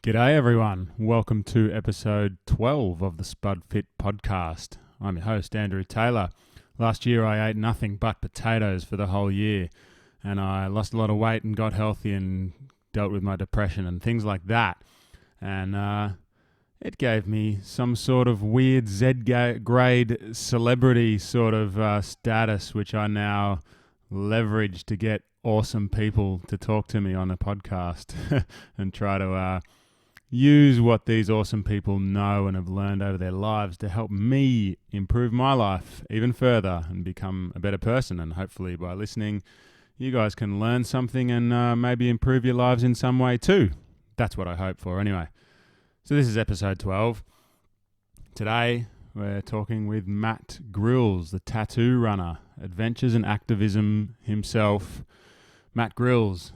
G'day everyone, welcome to episode 12 of the Spud Fit podcast. I'm your host Andrew Taylor. Last year I ate nothing but potatoes for the whole year and I lost a lot of weight and got healthy and dealt with my depression and things like that. And it gave me some sort of weird Z-grade celebrity sort of status, which I now leverage to get awesome people to talk to me on a podcast and try to use what these awesome people know and have learned over their lives to help me improve my life even further and become a better person. And hopefully by listening, you guys can learn something and maybe improve your lives in some way too. That's what I hope for anyway. So this is episode 12. Today we're talking with Matt Grils, the tattoo runner, adventures and activism himself. Matt Grils.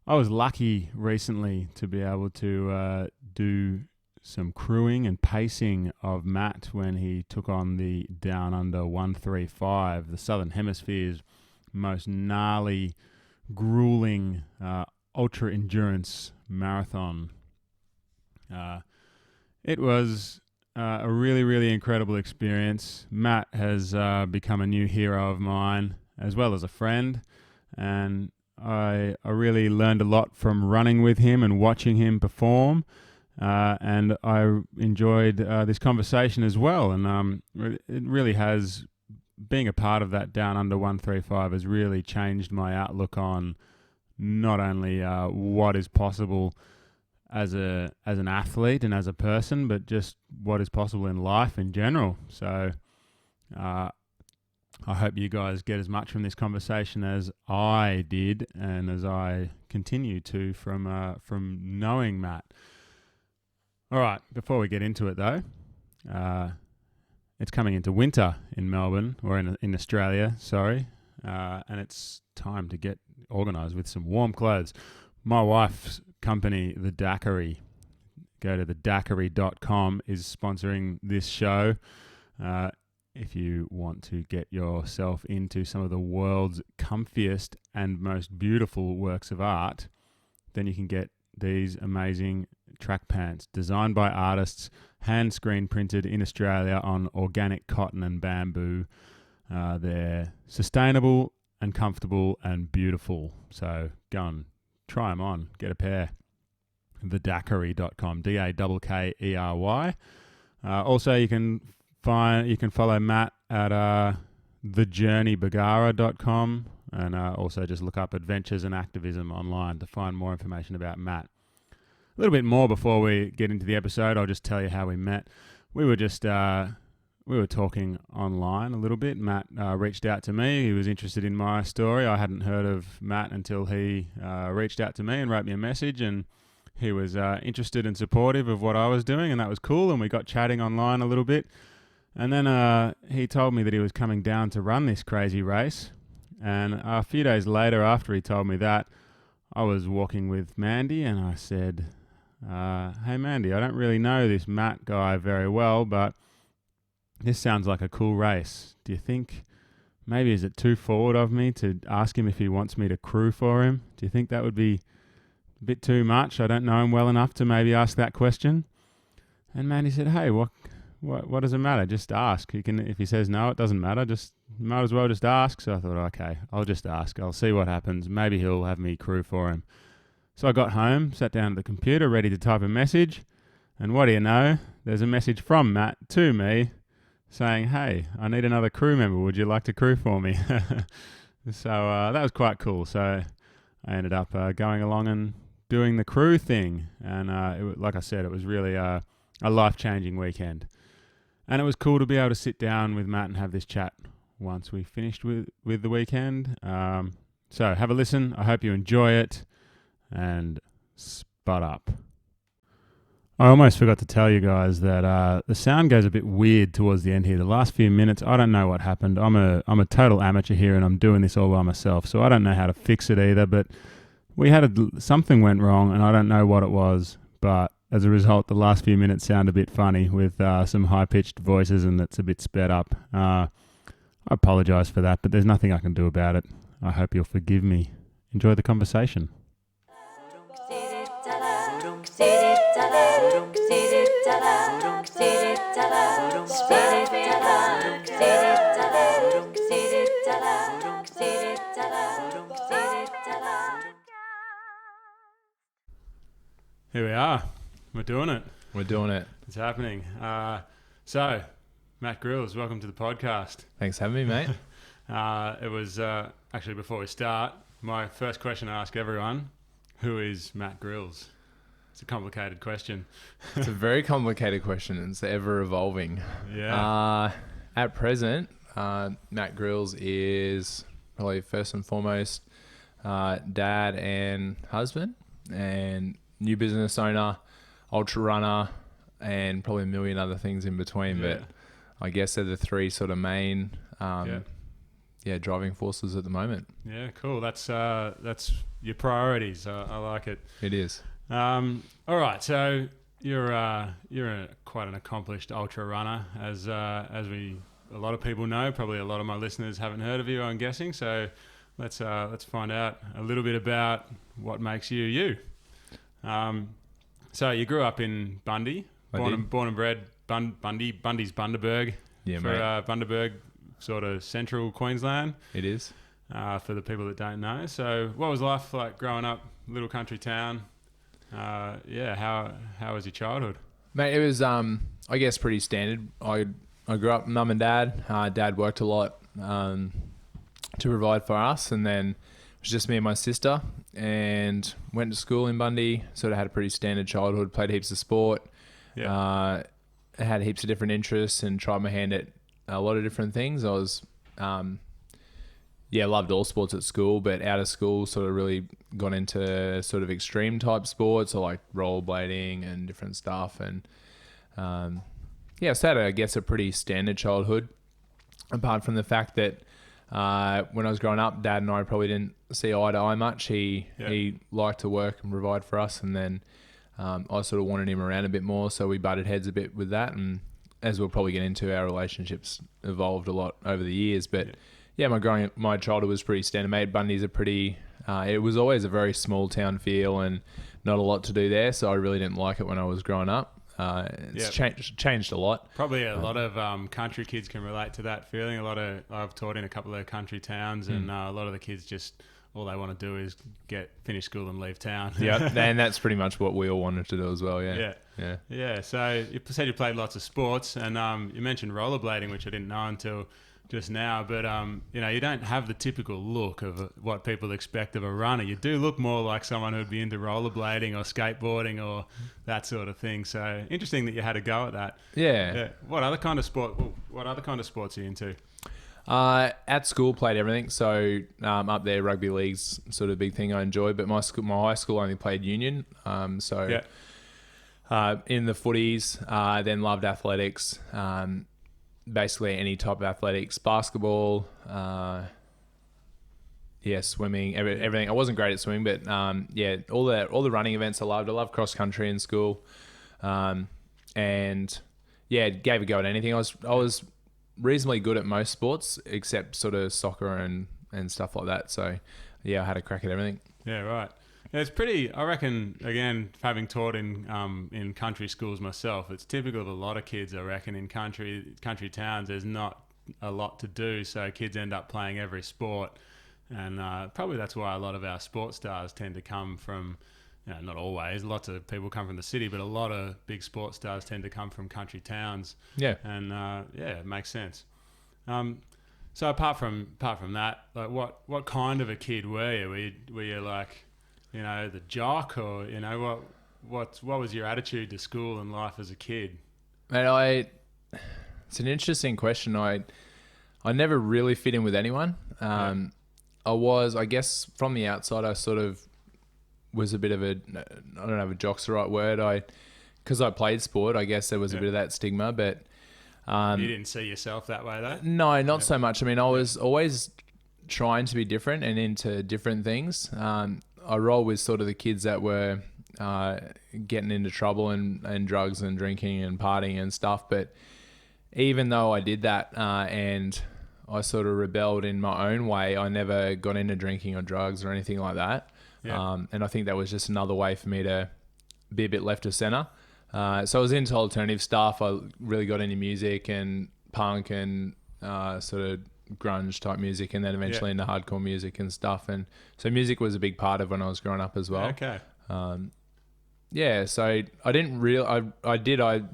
I was lucky recently to be able to do some crewing and pacing of Matt when he took on the Down Under 135, the Southern Hemisphere's most gnarly, grueling, ultra-endurance marathon. It was a really, really incredible experience. Matt has become a new hero of mine as well as a friend, and I really learned a lot from running with him and watching him perform, and I enjoyed this conversation as well. And it really has, being a part of that Down Under 135 has really changed my outlook on not only what is possible as an athlete and as a person, but just what is possible in life in general. So I hope you guys get as much from this conversation as I did and as I continue to from knowing Matt. All right, before we get into it though, it's coming into winter in Melbourne, or in Australia, sorry, and it's time to get organised with some warm clothes. My wife's company, The Daiquiri, go to thedaiquiri.com, is sponsoring this show. If you want to get yourself into some of the world's comfiest and most beautiful works of art, then you can get these amazing track pants designed by artists, hand screen printed in Australia on organic cotton and bamboo. They're sustainable and comfortable and beautiful. So go and try them on. Get a pair. thedaiquiri.com, DAKKERY. Also, you can follow Matt at thejourneybagara.com, and also just look up adventures and activism online to find more information about Matt. A little bit more before we get into the episode, I'll just tell you how we met. We were just we were talking online a little bit. Matt reached out to me. He was interested in my story. I hadn't heard of Matt until he reached out to me and wrote me a message, and he was interested and supportive of what I was doing, and that was cool, and we got chatting online a little bit. And then he told me that he was coming down to run this crazy race. And a few days later, after he told me that, I was walking with Mandy and I said, hey Mandy, I don't really know this Matt guy very well, but this sounds like a cool race. Do you think maybe is it too forward of me to ask him if he wants me to crew for him? Do you think that would be a bit too much? I don't know him well enough to maybe ask that question. And Mandy said, hey, what does it matter? Just ask. He can, if he says no, it doesn't matter. Just might as well just ask. So I thought, okay, I'll just ask. I'll see what happens. Maybe he'll have me crew for him. So I got home, sat down at the computer, ready to type a message. And what do you know? There's a message from Matt to me saying, hey, I need another crew member. Would you like to crew for me? So that was quite cool. So I ended up going along and doing the crew thing. And like I said, it was really a life-changing weekend. And it was cool to be able to sit down with Matt and have this chat once we finished with the weekend. So have a listen. I hope you enjoy it. And spud up. I almost forgot to tell you guys that the sound goes a bit weird towards the end here. The last few minutes, I don't know what happened. I'm a total amateur here and I'm doing this all by myself. So I don't know how to fix it either. But we had something went wrong and I don't know what it was. But as a result, the last few minutes sound a bit funny with some high-pitched voices and it's a bit sped up. I apologise for that, but there's nothing I can do about it. I hope you'll forgive me. Enjoy the conversation. Here we are. We're doing it. We're doing it. It's happening. So, Matt Grils, welcome to the podcast. Thanks for having me, mate. It was actually, before we start, my first question I ask everyone, who is Matt Grils? It's a complicated question. It's a very complicated question. It's ever evolving. Yeah. At present, Matt Grils is probably first and foremost dad and husband, and new business owner, ultra runner, and probably a million other things in between. Yeah. But I guess they're the three sort of main driving forces at the moment. Yeah, cool. That's your priorities. I like it. It is. All right. So you're quite an accomplished ultra runner, as a lot of people know. Probably a lot of my listeners haven't heard of you, I'm guessing. So let's find out a little bit about what makes you you. So you grew up in Bundy, born and bred Bundy's Bundaberg. Yeah, for mate. Bundaberg, sort of central Queensland. It is. For the people that don't know. So what was life like growing up, little country town? How was your childhood? Mate, it was, I guess, pretty standard. I grew up mum and dad. Dad worked a lot to provide for us, and then it was just me and my sister, and went to school in Bundy. Sort of had a pretty standard childhood, played heaps of sport. Yeah. Had heaps of different interests and tried my hand at a lot of different things. I was, loved all sports at school, but out of school sort of really got into sort of extreme type sports, so like rollerblading and different stuff. And so I had, I guess, a pretty standard childhood, apart from the fact that when I was growing up, Dad and I probably didn't see eye to eye much. He liked to work and provide for us, and then I sort of wanted him around a bit more, so we butted heads a bit with that. And as we'll probably get into, our relationships evolved a lot over the years. But my childhood was pretty standard. Mate, Bundy's it was always a very small town feel and not a lot to do there, so I really didn't like it when I was growing up. It's changed a lot. Probably a lot of country kids can relate to that feeling. I've taught in a couple of country towns, and a lot of the kids just, all they want to do is finish school and leave town. Yeah, and that's pretty much what we all wanted to do as well. Yeah. So you said you played lots of sports, and you mentioned rollerblading, which I didn't know until just now. But you don't have the typical look of what people expect of a runner. You do look more like someone who'd be into rollerblading or skateboarding or that sort of thing. So interesting that you had a go at that. Yeah. What other kind of sports are you into? At school, played everything. So up there, rugby league's sort of a big thing I enjoy. But my high school only played union. In the footies, then loved athletics. Basically any type of athletics, basketball, swimming, everything. I wasn't great at swimming, but all the running events I loved. I loved cross country in school, and gave a go at anything. I was reasonably good at most sports except sort of soccer and stuff like that. So I had a crack at everything. Yeah, right. Yeah, it's pretty, I reckon, again, having taught in country schools myself, it's typical of a lot of kids, I reckon, in country towns. There's not a lot to do, so kids end up playing every sport. And probably that's why a lot of our sports stars tend to come from, not always, lots of people come from the city, but a lot of big sports stars tend to come from country towns. Yeah. And it makes sense. So apart from that, like what kind of a kid were you? Were you like, the jock, or what was your attitude to school and life as a kid? Mate, it's an interesting question. I never really fit in with anyone. I was, I guess, from the outside, I sort of was a bit of I don't know if jock's the right word. Because I played sport, I guess there was a bit of that stigma, but you didn't see yourself that way, though? No, not so much. I mean, I was always trying to be different and into different things. I roll with sort of the kids that were getting into trouble and drugs and drinking and partying and stuff. But even though I did that and I sort of rebelled in my own way, I never got into drinking or drugs or anything like that. Yeah. And I think that was just another way for me to be a bit left of center. So I was into alternative stuff. I really got into music and punk and sort of grunge type music, and then eventually into hardcore music and stuff. And so music was a big part of when I was growing up as well. Okay. So I didn't really,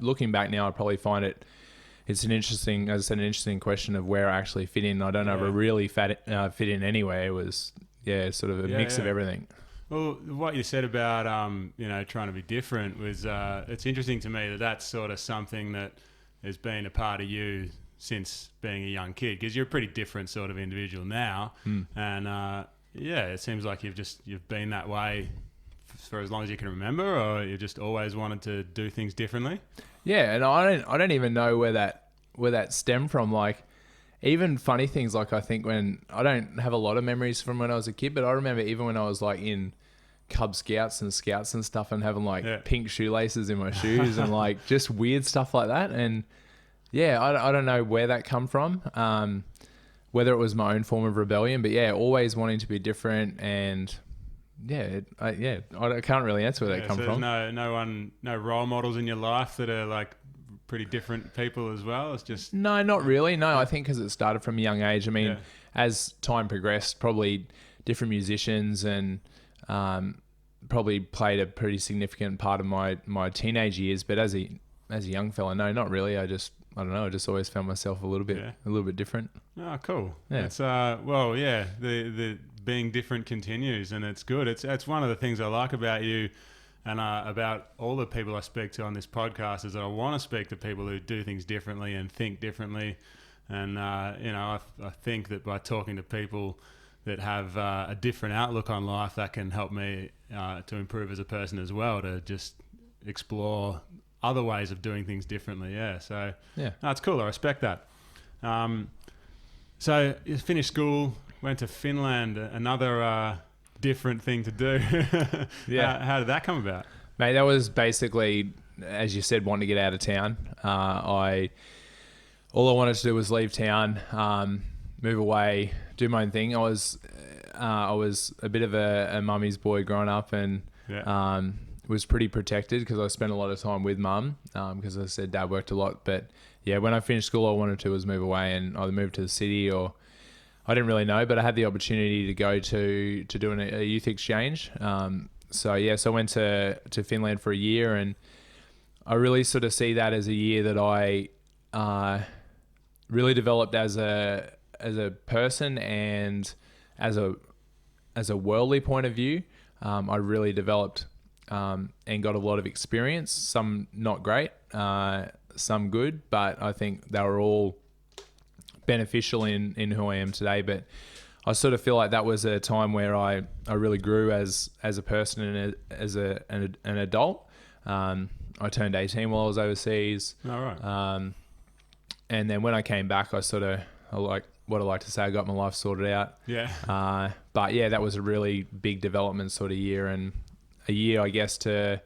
looking back now, I probably find it's an interesting, as I said, an interesting question of where I actually fit in. I don't know if I really fit in anywhere. It was, sort of a mix of everything. Well, what you said about, trying to be different was, it's interesting to me that that's sort of something that has been a part of you since being a young kid, because you're a pretty different sort of individual now. And, it seems like you've been that way for as long as you can remember, or you just always wanted to do things differently. Yeah. And I don't even know where that stemmed from. Like, even funny things, like I think when I don't have a lot of memories from when I was a kid, but I remember even when I was like in Cub Scouts and stuff and having like pink shoelaces in my shoes and like just weird stuff like that. And I don't know where that come from, whether it was my own form of rebellion, but always wanting to be different. And I can't really answer where that come from. No role models in your life that are like pretty different people as well. It's just no, not really. No, I think because it started from a young age. I mean, as time progressed, probably different musicians and probably played a pretty significant part of my teenage years. But as a young fella, no, not really. I don't know. I just always found myself a little bit different. Oh, cool. Yeah. It's the being different continues, and it's good. It's one of the things I like about you. And about all the people I speak to on this podcast is that I want to speak to people who do things differently and think differently. And, I think that by talking to people that have a different outlook on life, that can help me to improve as a person as well, to just explore other ways of doing things differently. So it's cool. I respect that. So you finished school, went to Finland, another different thing to do. How did that come about, mate? That was basically, as you said, wanting to get out of town. All I wanted to do was leave town, move away, do my own thing. I was a bit of a mummy's boy growing up, and was pretty protected because I spent a lot of time with mum, because as I said, dad worked a lot. But when I finished school, all I wanted to was move away and either move to the city, or I didn't really know, but I had the opportunity to go to do a youth exchange. So I went to Finland for a year, and I really sort of see that as a year that I really developed as a person and as a worldly point of view. I really developed and got a lot of experience. Some not great, some good, but I think they were all beneficial in who I am today. But I sort of feel like that was a time where I really grew as a person and as an adult. I turned 18 while I was overseas. All right. And then when I came back, I like what I like to say, I got my life sorted out. Yeah. But that was a really big development sort of year, and a year, I guess, to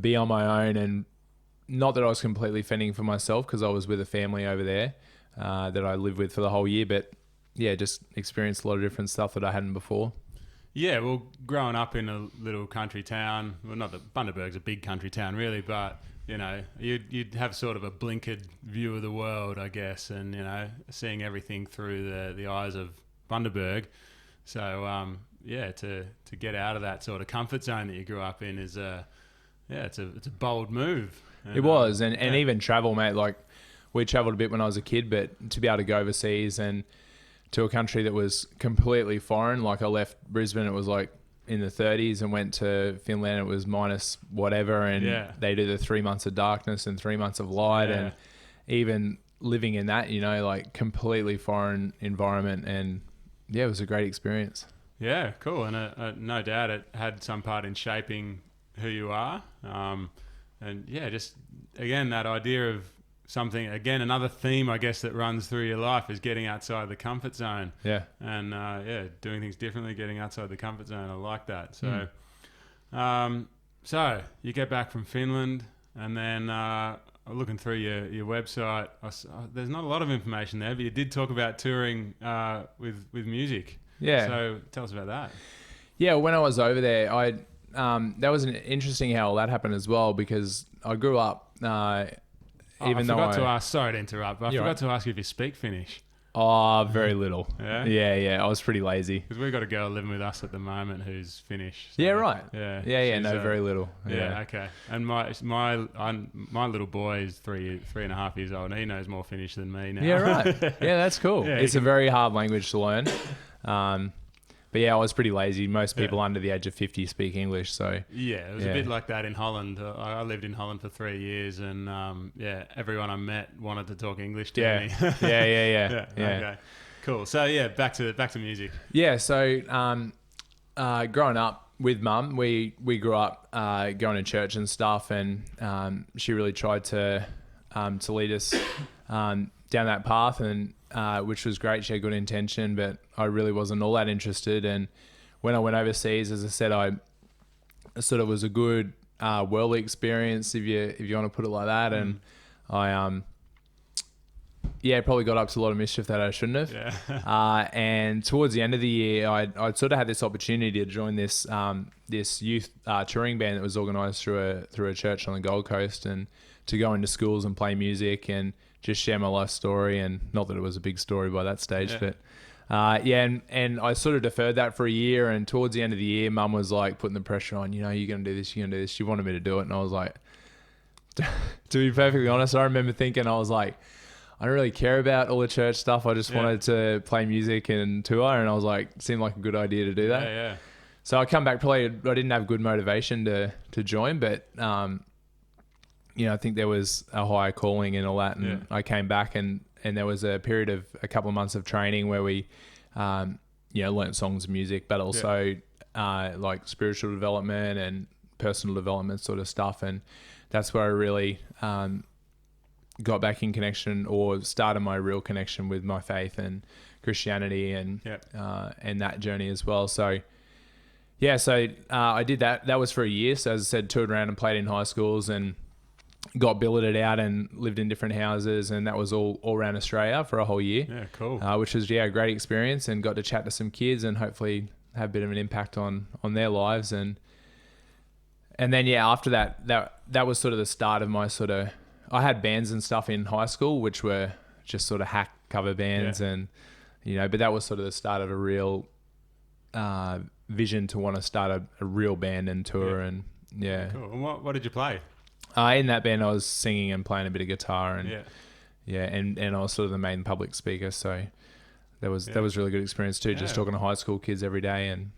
be on my own, and not that I was completely fending for myself because I was with a family over there that I lived with for the whole year, but just experienced a lot of different stuff that I hadn't before. Yeah, well, growing up in a little country town, well, not that Bundaberg's a big country town really, but you'd have sort of a blinkered view of the world, I guess, and seeing everything through the eyes of Bundaberg. So to get out of that sort of comfort zone that you grew up in is it's a bold move. And, it was, and even travel, mate. Like, we travelled a bit when I was a kid, but to be able to go overseas and to a country that was completely foreign, like I left Brisbane, it was like in the 30s, and went to Finland, it was minus whatever, and they do the 3 months of darkness and 3 months of light, and even living in that, like completely foreign environment, and it was a great experience. Yeah, cool. And no doubt it had some part in shaping who you are. And just again, that idea of something, again, another theme, I guess, that runs through your life is getting outside the comfort zone. Yeah. And doing things differently, getting outside the comfort zone. I like that. So, so you get back from Finland, and then looking through your website, there's not a lot of information there, but you did talk about touring with music. Yeah. So tell us about that. Yeah, when I was over there, that was interesting how all that happened as well, because I grew up, I forgot to ask, sorry to interrupt, but I forgot to ask you if you speak Finnish. Oh, very little. Yeah? Yeah. I was pretty lazy. Because we've got a girl living with us at the moment who's Finnish. So Yeah, right. Yeah. No, very little. Yeah, okay. And my little boy is 3.5 years old, and he knows more Finnish than me now. Yeah, right. Yeah, that's cool. Yeah, it's a very hard language to learn. But yeah, I was pretty lazy. Most people under the age of 50 speak English, so... Yeah, it was a bit like that in Holland. I lived in Holland for 3 years, and everyone I met wanted to talk English to me. Yeah. Okay, cool. So yeah, back to music. Yeah, so growing up with Mum, we grew up going to church and stuff, and she really tried to lead us down that path, and which was great. She had good intention, but I really wasn't all that interested. And when I went overseas, as I said, I sort of was a good worldly experience, if you want to put it like that. And I probably got up to a lot of mischief that I shouldn't have. Yeah. And towards the end of the year, I'd sort of had this opportunity to join this youth touring band that was organised through a church on the Gold Coast, and to go into schools and play music and just share my life story. And not that it was a big story by that stage, but and I sort of deferred that for a year. And towards the end of the year, Mum was like putting the pressure on, you're going to do this, you're going to do this. She wanted me to do it, and I was like, to be perfectly honest, I remember thinking, I was like, I don't really care about all the church stuff. I just wanted to play music and tour, and I was like, it seemed like a good idea to do that. Yeah. So I come back, probably I didn't have good motivation to join, but I think there was a higher calling and all that, and I came back, and there was a period of a couple of months of training where we learnt songs and music, but also like spiritual development and personal development sort of stuff. And that's where I really got back in connection, or started my real connection with my faith and Christianity, and that journey as well. So I did that. That was for a year. So as I said, toured around and played in high schools, and got billeted out and lived in different houses, and that was all around Australia for a whole year. Yeah, cool. Which was a great experience, and got to chat to some kids and hopefully have a bit of an impact on their lives. And then after that was sort of the start of my sort of... I had bands and stuff in high school, which were just sort of hack cover bands, and but that was sort of the start of a real vision to want to start a real band and tour. And cool. And what did you play? In that band, I was singing and playing a bit of guitar, and and I was sort of the main public speaker. So that was a really good experience too. Just talking to high school kids every day, and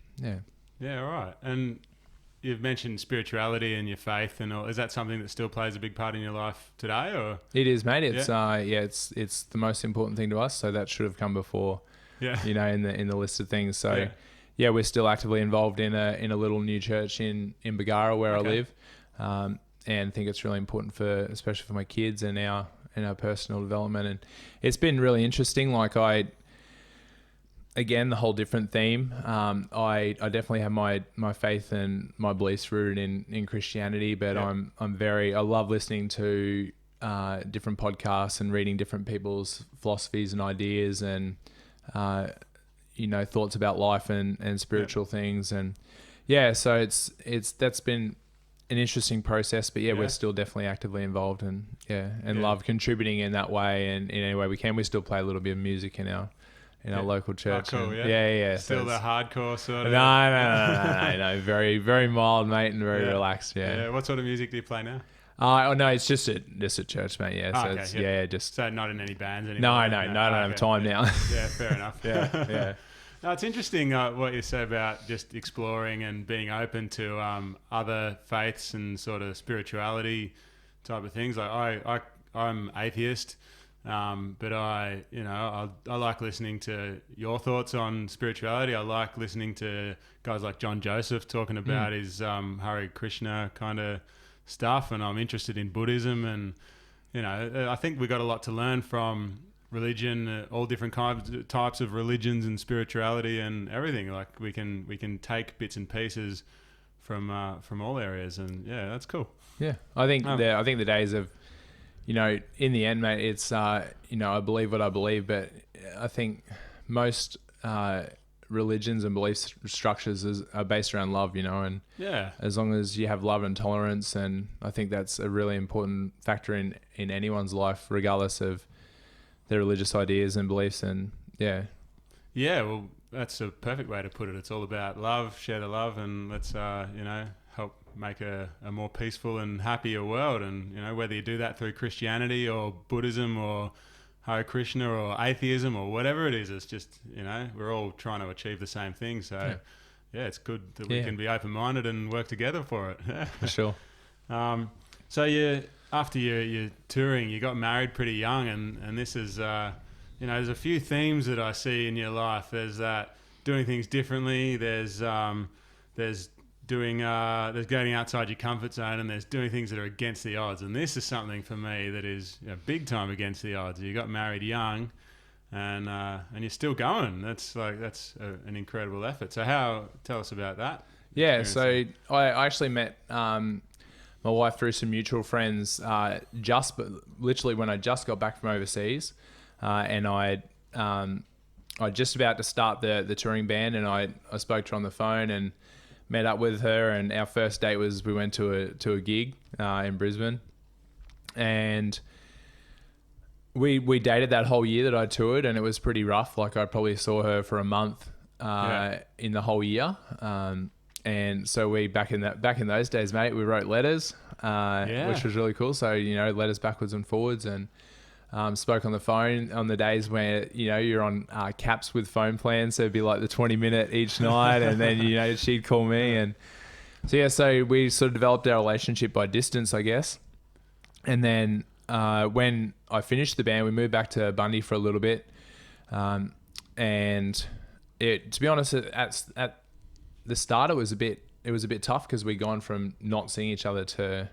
all right. And you've mentioned spirituality and your faith, and all. Is that something that still plays a big part in your life today, or? It is, mate. It's it's the most important thing to us. So that should have come before, in the list of things. So we're still actively involved in a little new church in Bargara where I live. And think it's really important especially for my kids and our personal development. And it's been really interesting. Like again, the whole different theme. I definitely have my faith and my beliefs rooted in Christianity, but I love listening to different podcasts and reading different people's philosophies and ideas, and thoughts about life and spiritual things. And so that's been an interesting process, but we're still definitely actively involved, and love contributing in that way, and in any way we can. We still play a little bit of music in our local church. Oh, cool. And, Still the hardcore sort of. No. Very, very mild, mate, and very relaxed. Yeah. What sort of music do you play now? No, it's just at church, mate. So not in any bands anymore. No, I don't have time now. Yeah, fair enough. Yeah. No, it's interesting what you say about just exploring and being open to other faiths and sort of spirituality type of things. Like I'm atheist, but I like listening to your thoughts on spirituality. I like listening to guys like John Joseph talking about his Hare Krishna kind of stuff, and I'm interested in Buddhism, and I think we got a lot to learn from religion, all different types of religions and spirituality and everything. Like we can take bits and pieces from all areas, and that's cool. Yeah, I think the days of, in the end, mate, it's I believe what I believe, but I think most religions and belief structures are based around love, and as long as you have love and tolerance, and I think that's a really important factor in anyone's life, regardless of their religious ideas and beliefs. And well, that's a perfect way to put it. It's all about love, share the love, and let's help make a more peaceful and happier world. And whether you do that through Christianity or Buddhism or Hare Krishna or atheism or whatever it is, it's just, we're all trying to achieve the same thing. So, it's good that we can be open-minded and work together for it. For sure. So after your touring, you got married pretty young, and this is, there's a few themes that I see in your life. There's that doing things differently. There's getting outside your comfort zone, and there's doing things that are against the odds. And this is something for me that is big time against the odds. You got married young, and you're still going. That's an incredible effort. So tell us about that. Yeah, so I actually met my wife through some mutual friends literally when I just got back from overseas, and I just about to start the touring band, and I spoke to her on the phone and met up with her, and our first date was we went to a gig in Brisbane, and we dated that whole year that I toured, and it was pretty rough. Like I probably saw her for a month in the whole year, and so we back in those days, mate, we wrote letters, which was really cool. So letters backwards and forwards, and spoke on the phone on the days where you're on caps with phone plans, so it'd be like the 20-minute each night, and then she'd call me, and so we sort of developed our relationship by distance, I guess. And then when I finished the band, we moved back to Bundy for a little bit, and to be honest, at the start it was a bit tough because we'd gone from not seeing each other to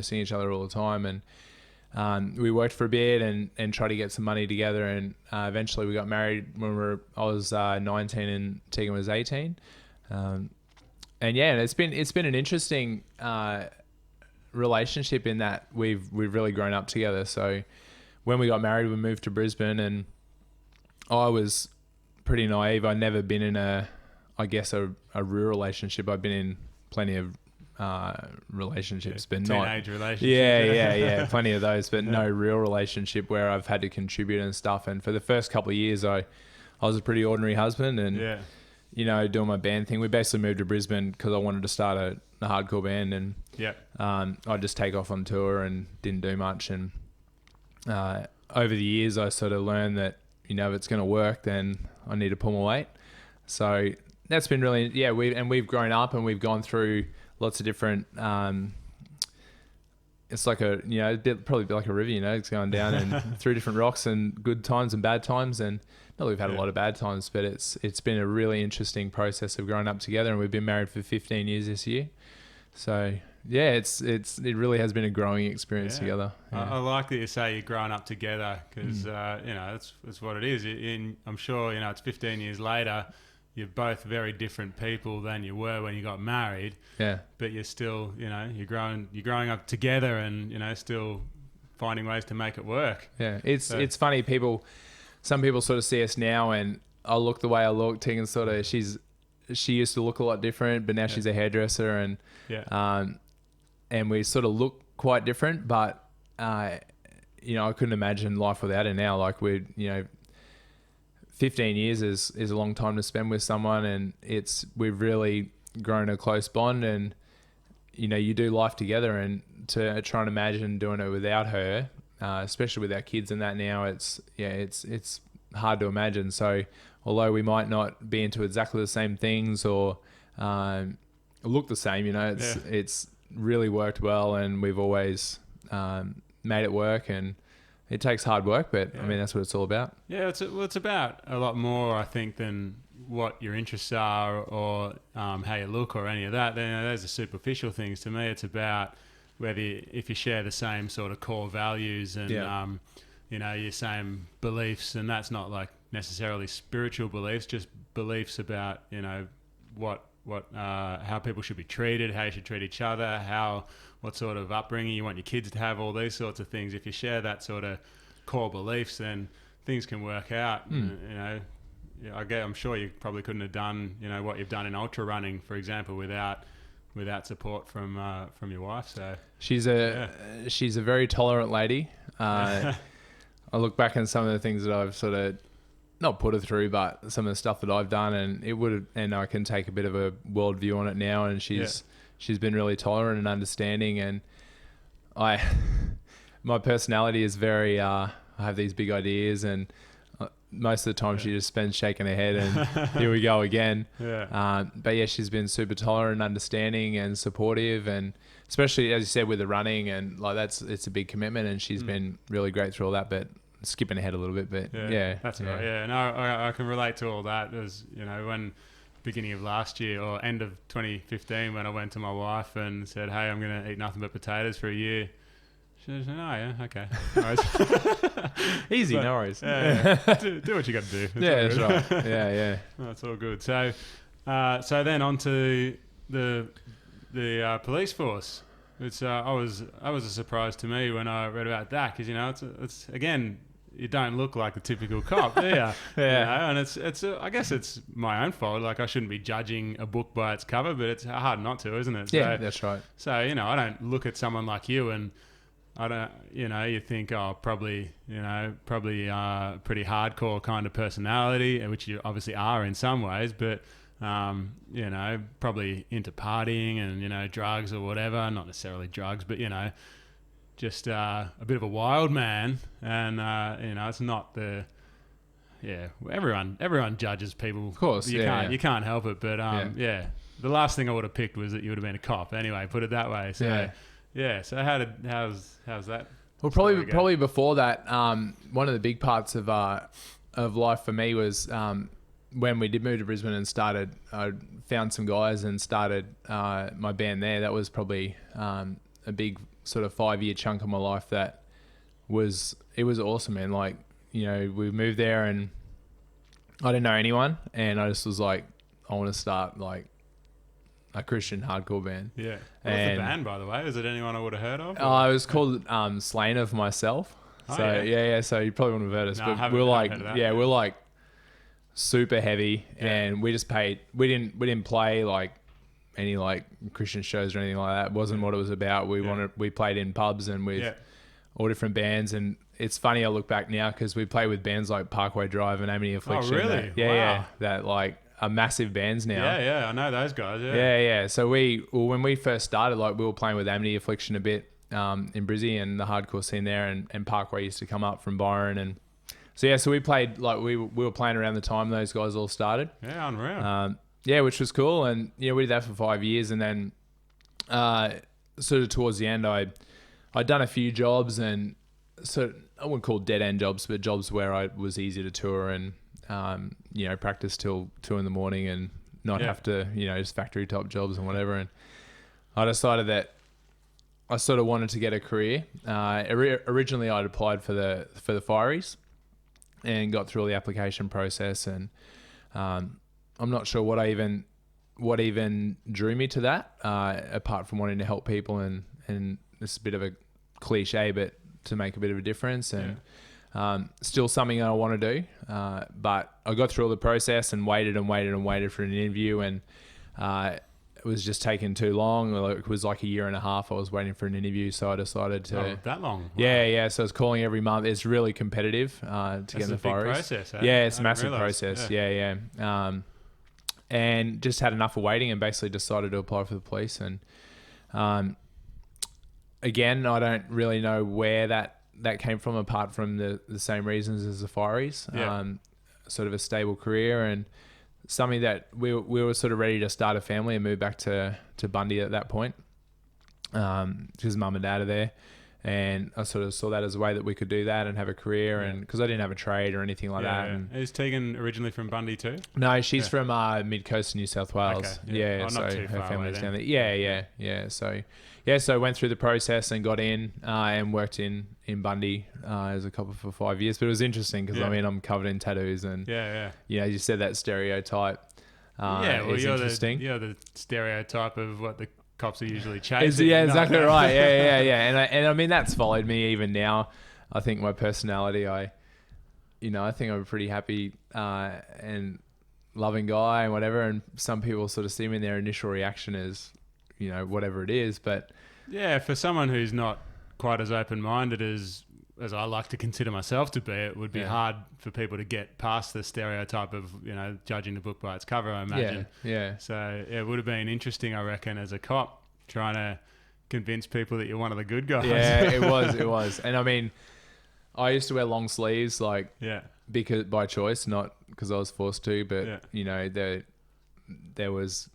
seeing each other all the time, and we worked for a bit and tried to get some money together, and eventually we got married when I was 19 and Tegan was 18, and it's been an interesting relationship in that we've really grown up together. So when we got married, we moved to Brisbane, and I was pretty naive. I'd never been in a real relationship. I've been in plenty of relationships, but teenage relationships. Yeah, plenty of those, but no real relationship where I've had to contribute and stuff. And for the first couple of years, I was a pretty ordinary husband, and doing my band thing. We basically moved to Brisbane because I wanted to start a hardcore band, and I'd just take off on tour and didn't do much. And over the years, I sort of learned that if it's going to work, then I need to pull my weight. So that's been really we've grown up and we've gone through lots of different. It's like probably like a river, it's going down and through different rocks and good times and bad times, and not that we've had a lot of bad times, but it's been a really interesting process of growing up together, and we've been married for 15 years this year. So it really has been a growing experience together. Yeah. I like that you say you're growing up together because that's what it is. I'm sure it's 15 years later. You're both very different people than you were when you got married. Yeah. But you're still, you're growing up together, and still finding ways to make it work. Yeah. It's funny. Some people sort of see us now, and I look the way I look. Tegan she used to look a lot different, but now she's a hairdresser, and and we sort of look quite different. But I couldn't imagine life without her now. Like 15 years is a long time to spend with someone, and we've really grown a close bond, and you do life together, and to try and imagine doing it without her, especially with our kids and that now, it's hard to imagine. So although we might not be into exactly the same things or look the same, it's really worked well, and we've always made it work, and it takes hard work, but that's what it's all about. Yeah, it's about a lot more, I think, than what your interests are or how you look or any of that. Those are superficial things. To me, it's about if you share the same sort of core values and your same beliefs, and that's not like necessarily spiritual beliefs, just beliefs about how people should be treated, how you should treat each other, what sort of upbringing you want your kids to have, all these sorts of things. If you share that sort of core beliefs, then things can work out. I'm sure you probably couldn't have done, what you've done in ultra running, for example, without support from your wife. So she's a very tolerant lady. I look back on some of the things that I've sort of not put her through, but some of the stuff that I've done, and I can take a bit of a world view on it now. And she's been really tolerant and understanding. And my personality is very, I have these big ideas, and most of the time she just spends shaking her head and here we go again. But yeah, she's been super tolerant and understanding and supportive, and especially as you said with the running, and like it's a big commitment, and she's been really great through all that. But skipping ahead a little bit, but that's right. Yeah, no, I can relate to all that. As when beginning of last year or end of 2015, when I went to my wife and said, "Hey, I'm going to eat nothing but potatoes for a year." She said, "Oh yeah, okay, no worries." Easy, no worries. Do what you got to do. That's right. Yeah. That's all good. So then on to the police force. It's I was a surprise to me when I read about that, because it's again, you don't look like the typical cop, do you? And it's I guess it's my own fault. Like, I shouldn't be judging a book by its cover, but it's hard not to, isn't it? Yeah, that's right. So I don't look at someone like you and I don't, you think, probably pretty hardcore kind of personality, which you obviously are in some ways, but probably into partying and drugs or whatever. Not necessarily drugs, but just a bit of a wild man. And it's not the everyone judges people. Of course, you can't help it. But the last thing I would have picked was that you would have been a cop. Anyway, put it that way. So so how's that? Well, probably before that, one of the big parts of life for me was when we did move to Brisbane and I found some guys and started my band there. That was probably a big sort of 5-year chunk of my life that was awesome, man. Like, we moved there and I didn't know anyone, and I just was like, I want to start like a Christian hardcore band. Yeah. What's the band, by the way? Is it anyone I would have heard of? It was called Slain of Myself. So so you probably wouldn't have heard us, but we're like super heavy, and we just paid. We didn't play like any like Christian shows or anything like that. It wasn't what it was about. We played in pubs and with all different bands, and it's funny, I look back now because we play with bands like Parkway Drive and Amity Affliction. Oh, really? Wow. That like are massive bands now. Yeah, I know those guys. Yeah. So when we first started, like, we were playing with Amity Affliction a bit in Brizzy and the hardcore scene there, and Parkway used to come up from Byron, and so we played, like, we were playing around the time those guys all started. Yeah, unreal. Which was cool, and we did that for 5 years, and then sort of towards the end, I'd done a few jobs, and so I wouldn't call dead end jobs, but jobs where I was easy to tour and practice till 2 a.m. and not have to, just factory top jobs and whatever. And I decided that I sort of wanted to get a career. Originally, I'd applied for the Fireys and got through all the application process, and I'm not sure what even drew me to that, apart from wanting to help people, and this is a bit of a cliche, but to make a bit of a difference, and still something I want to do. But I got through all the process and waited for an interview, and it was just taking too long. It was like a year and a half I was waiting for an interview, so I decided to... Oh, that long? Wow. Yeah. So I was calling every month. It's really competitive to get in the Fireys. It's a big process, eh? Yeah, it's a massive process. Yeah. And just had enough of waiting and basically decided to apply for the police. And again, I don't really know where that came from, apart from the same reasons as the Fireys. Sort of a stable career and something that we were sort of ready to start a family and move back to Bundy at that point, because mum and dad are there, and I sort of saw that as a way that we could do that and have a career, and because I didn't have a trade or anything like that. And is Tegan originally from Bundy too? No, she's from mid-coast New South Wales. Okay. So not too her far family's away down there. Yeah. So I went through the process and got in and worked in Bundy as a copper for 5 years. But it was interesting because I'm covered in tattoos, and you said that stereotype. Well, you're interesting. You're the stereotype of what the cops are usually chasing. Exactly right. Yeah. And I mean, that's followed me even now. I think my personality, I think I'm a pretty happy and loving guy and whatever. And some people sort of see me, and their initial reaction is, whatever it is. But yeah, for someone who's not quite as open-minded as I like to consider myself to be, it would be hard for people to get past the stereotype of, judging the book by its cover, I imagine. Yeah. So it would have been interesting, I reckon, as a cop, trying to convince people that you're one of the good guys. Yeah, it was. And I mean, I used to wear long sleeves, because by choice, not because I was forced to, but there was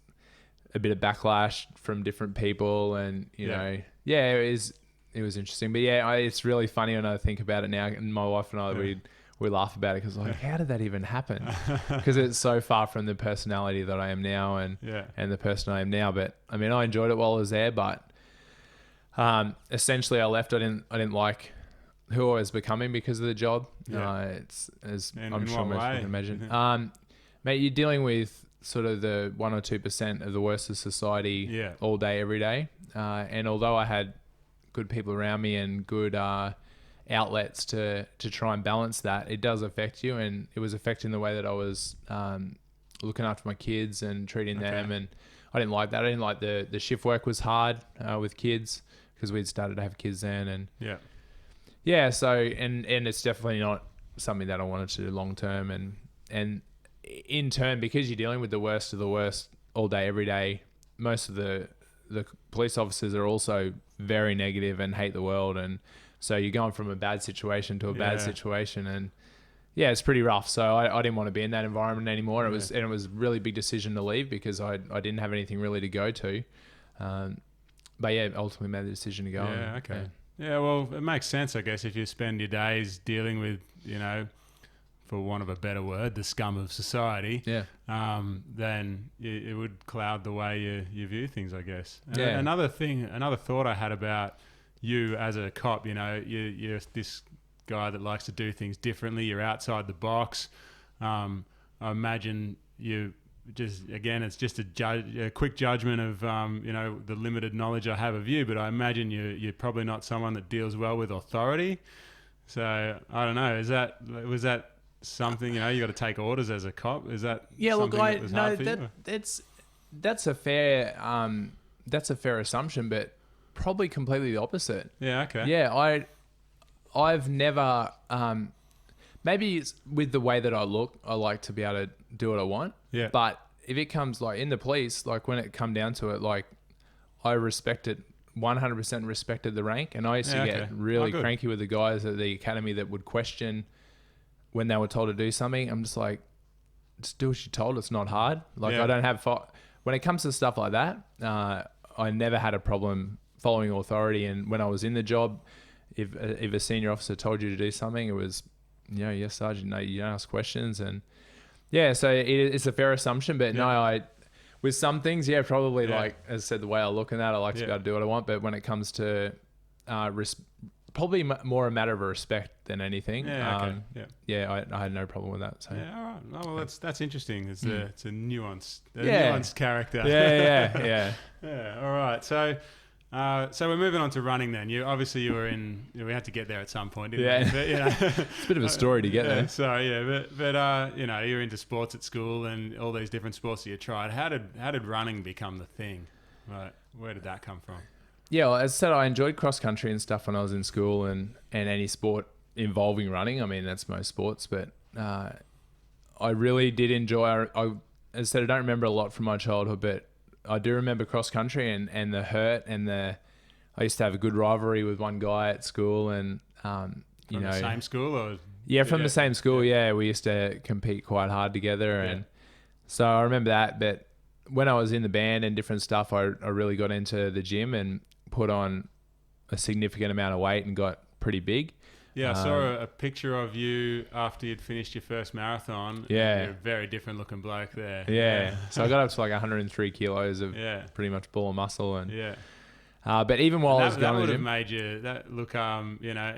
a bit of backlash from different people, and it was interesting. But it's really funny when I think about it now, and my wife and I we laugh about it because how did that even happen? Because it's so far from the personality that I am now and the person I am now. But I mean, I enjoyed it while I was there, but essentially I left. I didn't like who I was becoming because of the job. It's as I'm sure most people can imagine. Mate, you're dealing with sort of the 1 or 2% of the worst of society all day, every day. And although I had good people around me and good outlets to try and balance that, it does affect you, and it was affecting the way that I was looking after my kids and treating them, and I didn't like that. I didn't like the shift work was hard with kids because we'd started to have kids then, and so and it's definitely not something that I wanted to do long term, and in turn, because you're dealing with the worst of the worst all day every day, most of the police officers are also very negative and hate the world, and so you're going from a bad situation to a bad situation, and it's pretty rough. So I didn't want to be in that environment anymore. It was a really big decision to leave because I didn't have anything really to go to, but ultimately made the decision to go. Well, it makes sense, I guess, if you spend your days dealing with, for want of a better word, the scum of society, then it would cloud the way you view things, I guess. Another thought I had about you as a cop, you're this guy that likes to do things differently. You're outside the box. I imagine you just, again, it's just a quick judgment of, the limited knowledge I have of you, but I imagine you're probably not someone that deals well with authority. So I don't know, was that something, you got to take orders as a cop? Is that that's a fair assumption, but probably completely the opposite. I've never maybe it's with the way that I look, I like to be able to do what I want, but if it comes in the police, when it come down to it, I respect it 100%, respected the rank, and I used to get really cranky with the guys at the academy that would question when they were told to do something. I'm just just do what you're told. It's not hard. I don't have when it comes to stuff like that, I never had a problem following authority. And when I was in the job, if a senior officer told you to do something, it was, yes, Sergeant, no, you don't ask questions. And so it's a fair assumption, but no, with some things, probably as I said, the way I look at that, I like to be able to do what I want. But when it comes to probably more a matter of respect than anything. I had no problem with that. So all right. Oh, well, that's interesting. It's a nuanced character. All right. So we're moving on to running then. You were in. We had to get there at some point, didn't we? But, it's a bit of a story to get there. So but you're into sports at school and all these different sports that you tried. How did running become the thing? Right. Where did that come from? Yeah, well, as I said, I enjoyed cross country and stuff when I was in school, and any sport involving running. I mean, that's most sports, but I really did enjoy. As I said, I don't remember a lot from my childhood, but I do remember cross country and the hurt and I used to have a good rivalry with one guy at school, and from the same school, or from the same school. Yeah, we used to compete quite hard together, and so I remember that. But when I was in the band and different stuff, I really got into the gym and put on a significant amount of weight and got pretty big. I saw a picture of you after you'd finished your first marathon. You're a very different looking bloke there. So I got up to 103 kilos of pretty much ball and muscle, and but even while I was going to the gym, that would have made you look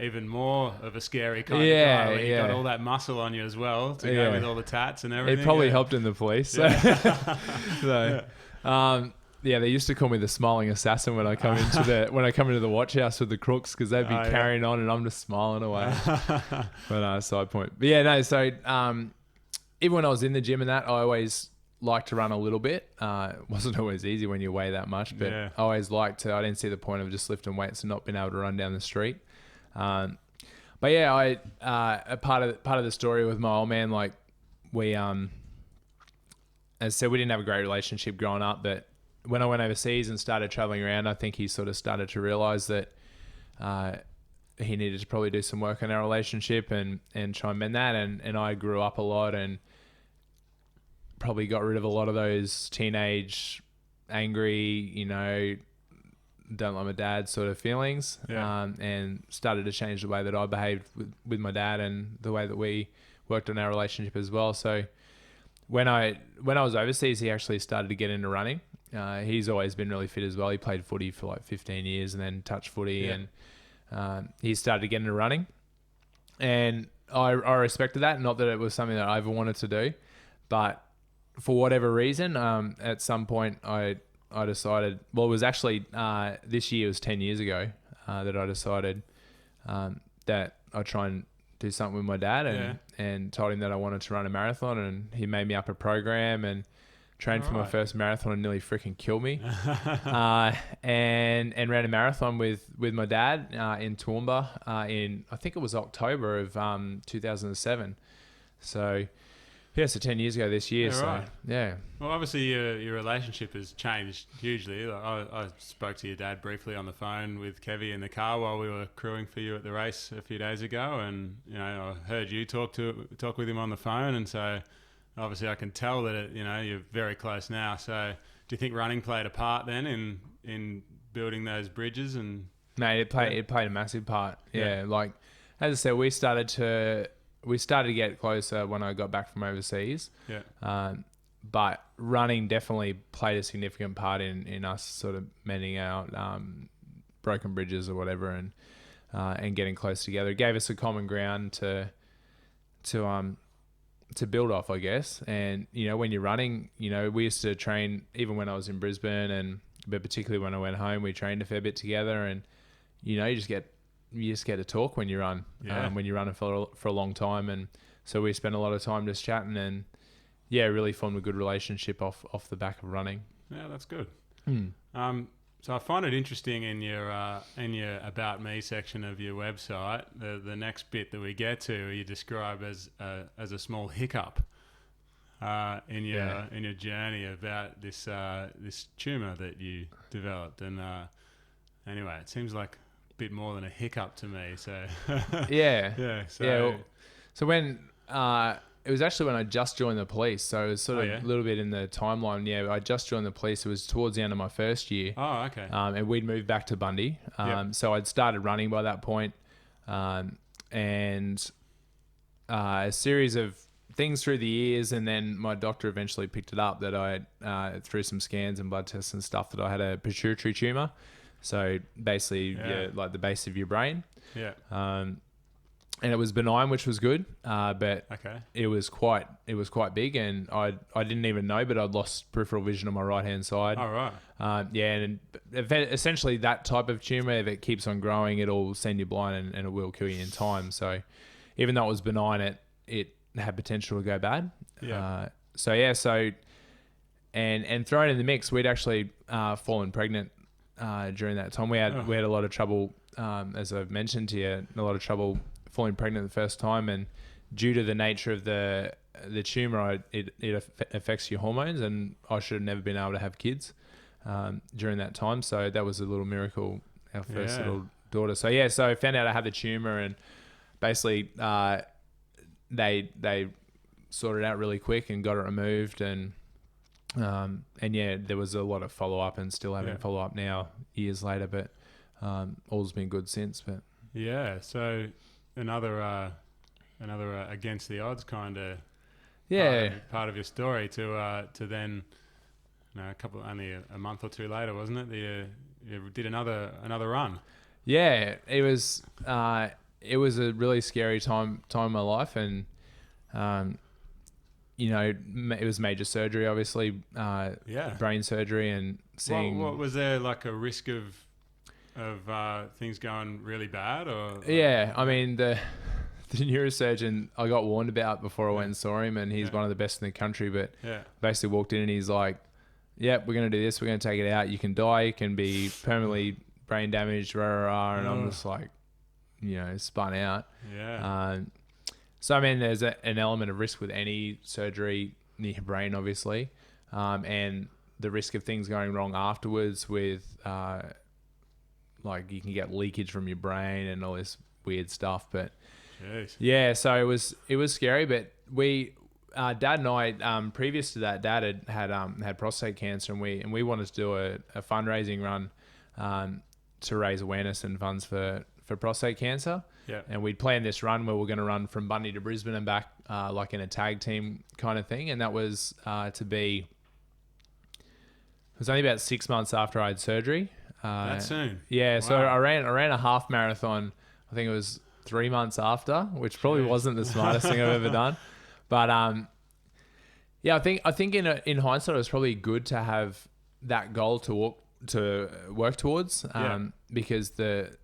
even more of a scary kind of guy when you got all that muscle on you as well to go with all the tats and everything. It probably helped in the police. Yeah, they used to call me the smiling assassin when I come into the watch house with the crooks, because they'd be carrying on and I'm just smiling away. But side point. But yeah, no. So even when I was in the gym and that, I always liked to run a little bit. It wasn't always easy when you weigh that much, but I always liked to. I didn't see the point of just lifting weights and not being able to run down the street. But yeah, a part of the story with my old man, like we as I said, we didn't have a great relationship growing up, but when I went overseas and started traveling around, I think he sort of started to realize that he needed to probably do some work on our relationship and try and mend that. And I grew up a lot and probably got rid of a lot of those teenage, angry, don't like my dad sort of feelings, and started to change the way that I behaved with my dad and the way that we worked on our relationship as well. So when I was overseas, he actually started to get into running. He's always been really fit as well. He played footy for like 15 years and then touch footy, and he started to get into running. And I respected that. Not that it was something that I ever wanted to do, but for whatever reason, at some point I decided, well, it was actually this year, it was 10 years ago, that I decided that I'd try and do something with my dad, and told him that I wanted to run a marathon, and he made me up a program and trained for my first marathon and nearly freaking killed me. And ran a marathon with my dad in Toowoomba in, I think it was October of 2007. So yeah, so 10 years ago this year. Well, obviously your relationship has changed hugely. Like I spoke to your dad briefly on the phone with Kevy in the car while we were crewing for you at the race a few days ago, and I heard you talk with him on the phone, and so obviously I can tell that you're very close now. So do you think running played a part then in building those bridges? And mate, it played a massive part. Yeah, like as I said, we started to get closer when I got back from overseas. But running definitely played a significant part in us sort of mending out broken bridges or whatever, and getting close together. It gave us a common ground to build off, I guess. And when you're running, we used to train even when I was in Brisbane, but particularly when I went home, we trained a fair bit together. And you just get to talk when you run, when you're running for a long time. And so we spent a lot of time just chatting, and really formed a good relationship off the back of running. Yeah, that's good. So I find it interesting in your About Me section of your website, the next bit that we get to, you describe as a small hiccup in your journey about this tumor that you developed. And anyway, it seems like bit more than a hiccup to me. So so when it was actually when I just joined the police, so it was sort of a little bit in the timeline. I just joined the police. It was towards the end of my first year. And we'd moved back to Bundy. So I'd started running by that point, and a series of things through the years, and then my doctor eventually picked it up that I through some scans and blood tests and stuff, that I had a pituitary tumor. So basically, like the base of your brain. And it was benign, which was good. But it was quite big, and I didn't even know, but I'd lost peripheral vision on my right hand side. And essentially that type of tumor, if it keeps on growing, it'll send you blind, and it will kill you in time. So even though it was benign, it had potential to go bad. And thrown in the mix, we'd actually fallen pregnant. During that time, we had a lot of trouble, as I've mentioned to you, a lot of trouble falling pregnant the first time, and due to the nature of the tumor, it affects your hormones, and I should have never been able to have kids during that time. So that was a little miracle, our first little daughter. So I found out I had the tumor, and basically they sorted it out really quick and got it removed, and there was a lot of follow up, and still having follow up now years later, but all's been good since. But so another against the odds kind of part of your story to then only a month or two later, wasn't it? You did another run. It was a really scary time in my life, and it was major surgery, obviously, brain surgery, and seeing. What was there like a risk of things going really bad, or? Yeah, I mean the neurosurgeon I got warned about before I went and saw him, and he's one of the best in the country. But basically walked in and he's like, "Yep, we're gonna do this. We're gonna take it out. You can die. You can be permanently brain damaged." And I'm just like, spun out. Yeah. So I mean, there's an element of risk with any surgery near your brain, obviously, and the risk of things going wrong afterwards with like you can get leakage from your brain and all this weird stuff. But jeez. Yeah, so it was scary. But we, Dad and I, previous to that, Dad had prostate cancer, and we wanted to do a fundraising run to raise awareness and funds for prostate cancer. Yeah. And we'd planned this run where we're going to run from Bundy to Brisbane and back, like in a tag team kind of thing. And that was it was only about 6 months after I had surgery. That soon? Yeah. Wow. So I ran a half marathon. I think it was 3 months after, which probably wasn't the smartest thing I've ever done. But I think in hindsight, it was probably good to have that goal to work towards, because the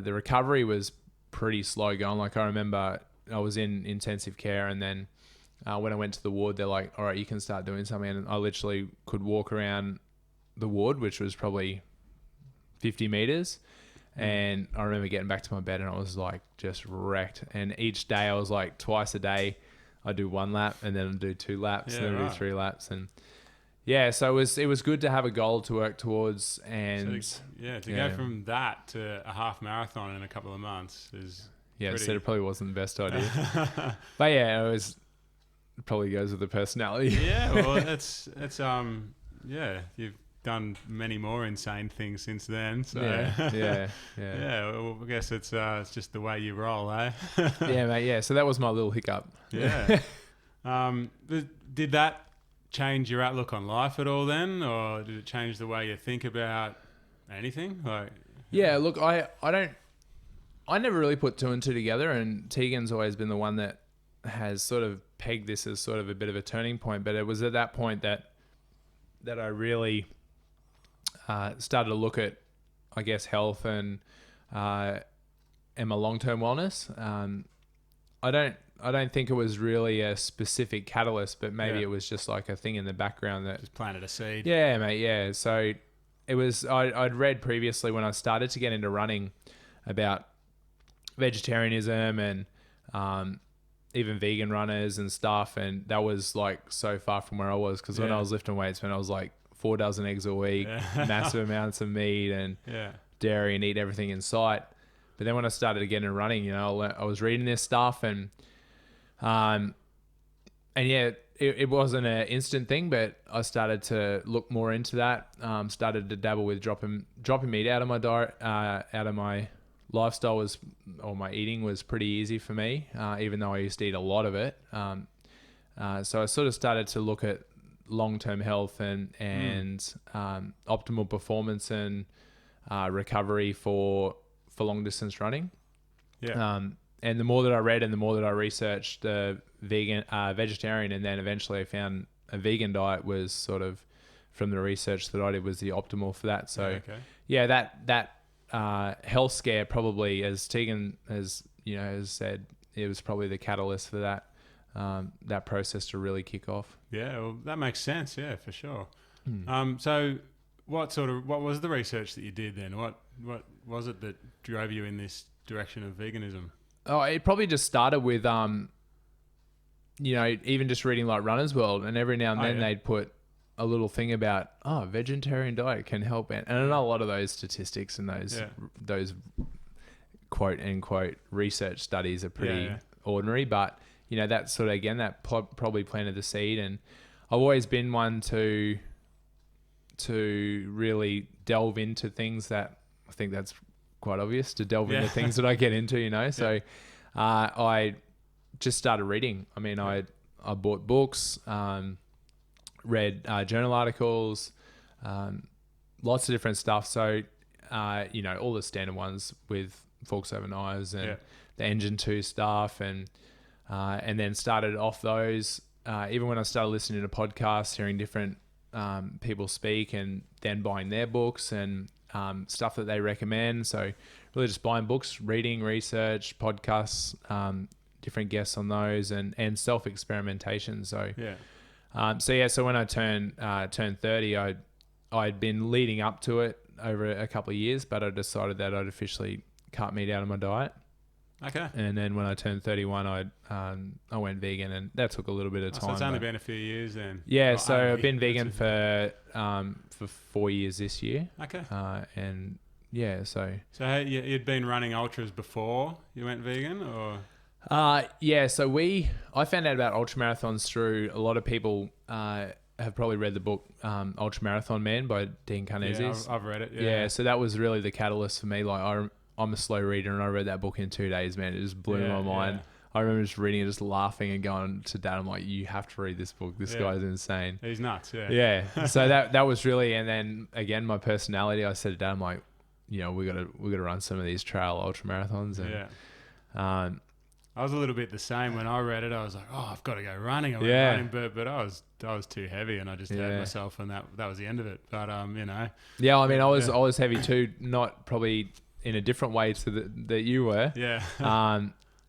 recovery was pretty slow going. Like I remember I was in intensive care, and then when I went to the ward, they're like, "All right, you can start doing something." And I literally could walk around the ward, which was probably 50 meters. And I remember getting back to my bed and I was like just wrecked. And each day I was like, twice a day I'd do 1 lap, and then I'd do 2 laps, and then I'd do 3 laps. And so it was good to have a goal to work towards. And to go from that to a half marathon in a couple of months is so it probably wasn't the best idea. But it probably goes with the personality. Yeah, well, it's you've done many more insane things since then. So yeah. Well, I guess it's just the way you roll, eh? Yeah, mate. Yeah. So that was my little hiccup. Yeah. Did that change your outlook on life at all then, or did it change the way you think about anything? Like, yeah. Look, I never really put 2 and 2 together, and Tegan's always been the one that has sort of pegged this as sort of a bit of a turning point. But it was at that point that I really started to look at, I guess, health and my long-term wellness. I don't think it was really a specific catalyst, but maybe it was just like a thing in the background that just planted a seed. Yeah, mate. Yeah. So it was. I'd read previously when I started to get into running about vegetarianism and even vegan runners and stuff, and that was like so far from where I was, because when I was lifting weights, when I was like 4 dozen eggs a week, massive amounts of meat and dairy, and eat everything in sight. But then when I started to get into running, I was reading this stuff, and it wasn't an instant thing, but I started to look more into that. Started to dabble with dropping meat out of my diet, out of my lifestyle my eating was pretty easy for me, even though I used to eat a lot of it. So I sort of started to look at long-term health and optimal performance and recovery for long distance running. And the more that I read and the more that I researched vegetarian, and then eventually I found a vegan diet was sort of, from the research that I did, was the optimal for that. So that health scare probably, as Tegan has said, it was probably the catalyst for that process to really kick off. Yeah, well, that makes sense. Yeah, for sure. So what was the research that you did then? What was it that drove you in this direction of veganism? Oh, it probably just started with, even just reading like Runner's World, and every now and then they'd put a little thing about, vegetarian diet can help. And I know a lot of those statistics and those quote unquote research studies are pretty ordinary, but that sort of, again, that probably planted the seed. And I've always been one to really delve into things that, I think that's quite obvious, to delve into things that I get into, So I just started reading. I mean, I bought books, read journal articles, lots of different stuff. So, all the standard ones with Forks Over Knives and the Engine 2 stuff, and and then started off those. Even when I started listening to podcasts, hearing different people speak, and then buying their books and stuff that they recommend. So really just buying books, reading, research, podcasts, different guests on those, and self-experimentation. So so when I turned 30, I'd been leading up to it over a couple of years, but I decided that I'd officially cut meat out of my diet. Okay. And then when I turned 31, I went vegan, and that took a little bit of time. So it's only been a few years then. Yeah, so I've been vegan for 4 years this year. Okay. And yeah, so you'd been running ultras before you went vegan, or? So I found out about ultramarathons through a lot of people have probably read the book Ultra Marathon Man by Dean Karnazes. Yeah, I've read it. Yeah, so that was really the catalyst for me. Like I'm a slow reader, and I read that book in 2 days, man. It just blew my mind. I remember just reading it, just laughing and going to Dad, I'm like, you have to read this book. This guy's insane. He's nuts, Yeah. So that was really, and then again, my personality, I said to Dad, I'm like, we gotta run some of these trail ultra marathons. And, I was a little bit the same when I read it. I was like, oh, I've got to go running. I went running, but I was too heavy, and I just hurt myself, and that was the end of it. But Yeah, I mean, I was heavy too, not probably in a different way to that you were. Yeah.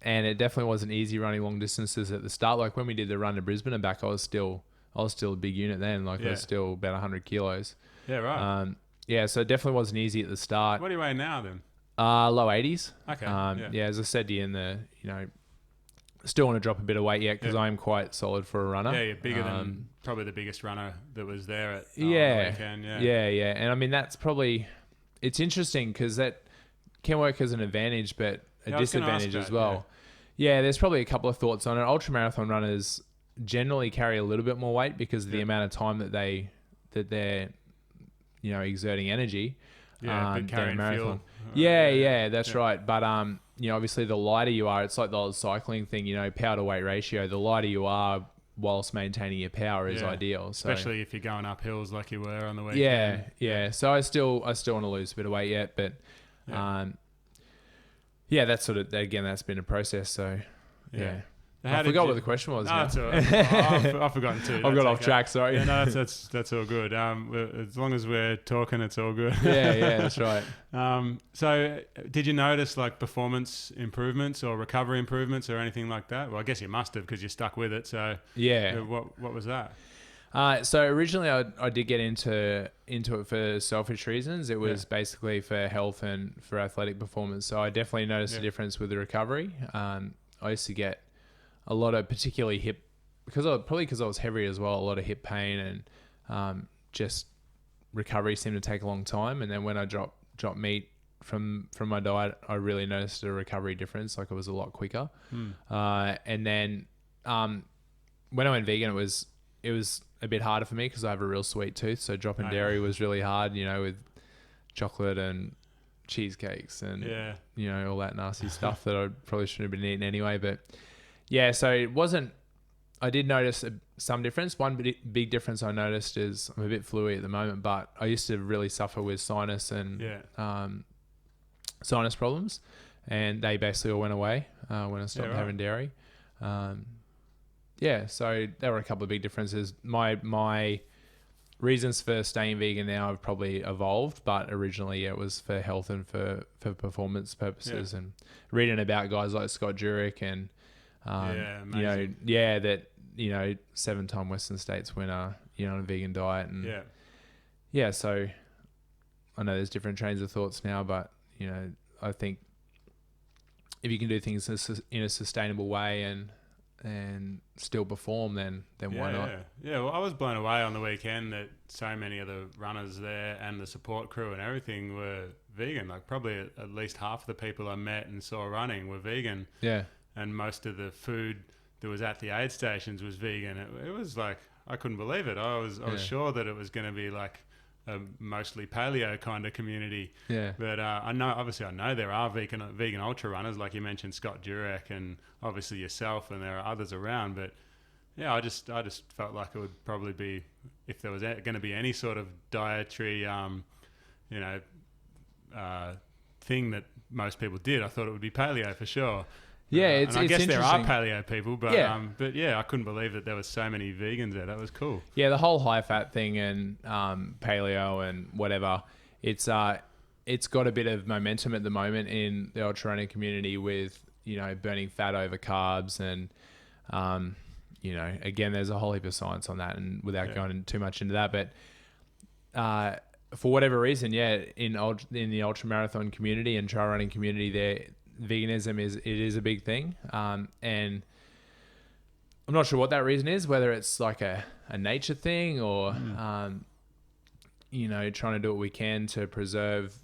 And it definitely wasn't easy running long distances at the start. Like when we did the run to Brisbane and back, I was still a big unit then. Like I was still about 100 kilos. Yeah, right. So it definitely wasn't easy at the start. What do you weigh now then? Low 80s. Okay. As I said to you in the, still want to drop a bit of weight yet because I'm quite solid for a runner. Yeah, you're bigger than probably the biggest runner that was there at the weekend. Yeah. And I mean, that's probably, it's interesting because that can work as an advantage, but a disadvantage as well. Yeah, there's probably a couple of thoughts on it. Ultramarathon runners generally carry a little bit more weight because of the amount of time that they're exerting energy. But carrying fuel. That's right. But obviously the lighter you are, it's like the old cycling thing, power to weight ratio. The lighter you are whilst maintaining your power is ideal. So, especially if you're going up hills like you were on the weekend. Yeah. So I still want to lose a bit of weight yet, but that's sort of, again, that's been a process. So I forgot what the question was. No, it's all right. I've forgotten too. I've got off track. Sorry. Yeah, no, that's all good. As long as we're talking, it's all good. Yeah, that's right. So, did you notice like performance improvements or recovery improvements or anything like that? Well, I guess you must have because you stuck with it. So, what was that? So originally, I did get into it for selfish reasons. It was basically for health and for athletic performance. So I definitely noticed a difference with the recovery. I used to get a lot of particularly hip, because I was heavy as well, a lot of hip pain, and just recovery seemed to take a long time. And then when I dropped meat from my diet, I really noticed a recovery difference. Like it was a lot quicker. And then when I went vegan, it was a bit harder for me because I have a real sweet tooth. So dropping dairy was really hard, with chocolate and cheesecakes and all that nasty stuff that I probably shouldn't have been eating anyway. But yeah, so it wasn't, I did notice some difference. One big difference I noticed is I'm a bit fluey at the moment, but I used to really suffer with sinus and sinus problems, and they basically all went away when I stopped having dairy. So there were a couple of big differences. My reasons for staying vegan now have probably evolved, but originally it was for health and for performance purposes, and reading about guys like Scott Jurek and amazing. 7-time Western States winner, on a vegan diet, and so I know there's different trains of thoughts now, but I think if you can do things in a sustainable way and still perform, then why not? Yeah, well, I was blown away on the weekend that so many of the runners there and the support crew and everything were vegan. Like probably at least half the people I met and saw running were vegan. Yeah. And most of the food that was at the aid stations was vegan. It was like, I couldn't believe it. I was sure that it was going to be like a mostly paleo kind of community. Yeah. But I know there are vegan ultra runners, like you mentioned, Scott Jurek, and obviously yourself, and there are others around. But yeah, I just felt like it would probably be, if there was going to be any sort of dietary, thing that most people did, I thought it would be paleo for sure. Yeah, and I guess there are interesting. paleo people, but I couldn't believe that there was so many vegans there. That was cool. Yeah, the whole high fat thing and paleo and whatever, it's got a bit of momentum at the moment in the ultra running community with, burning fat over carbs and, again, there's a whole heap of science on that and without going too much into that. But for whatever reason, in the ultra marathon community and trail running community there, veganism is a big thing. And I'm not sure what that reason is, whether it's like a nature thing or, trying to do what we can to preserve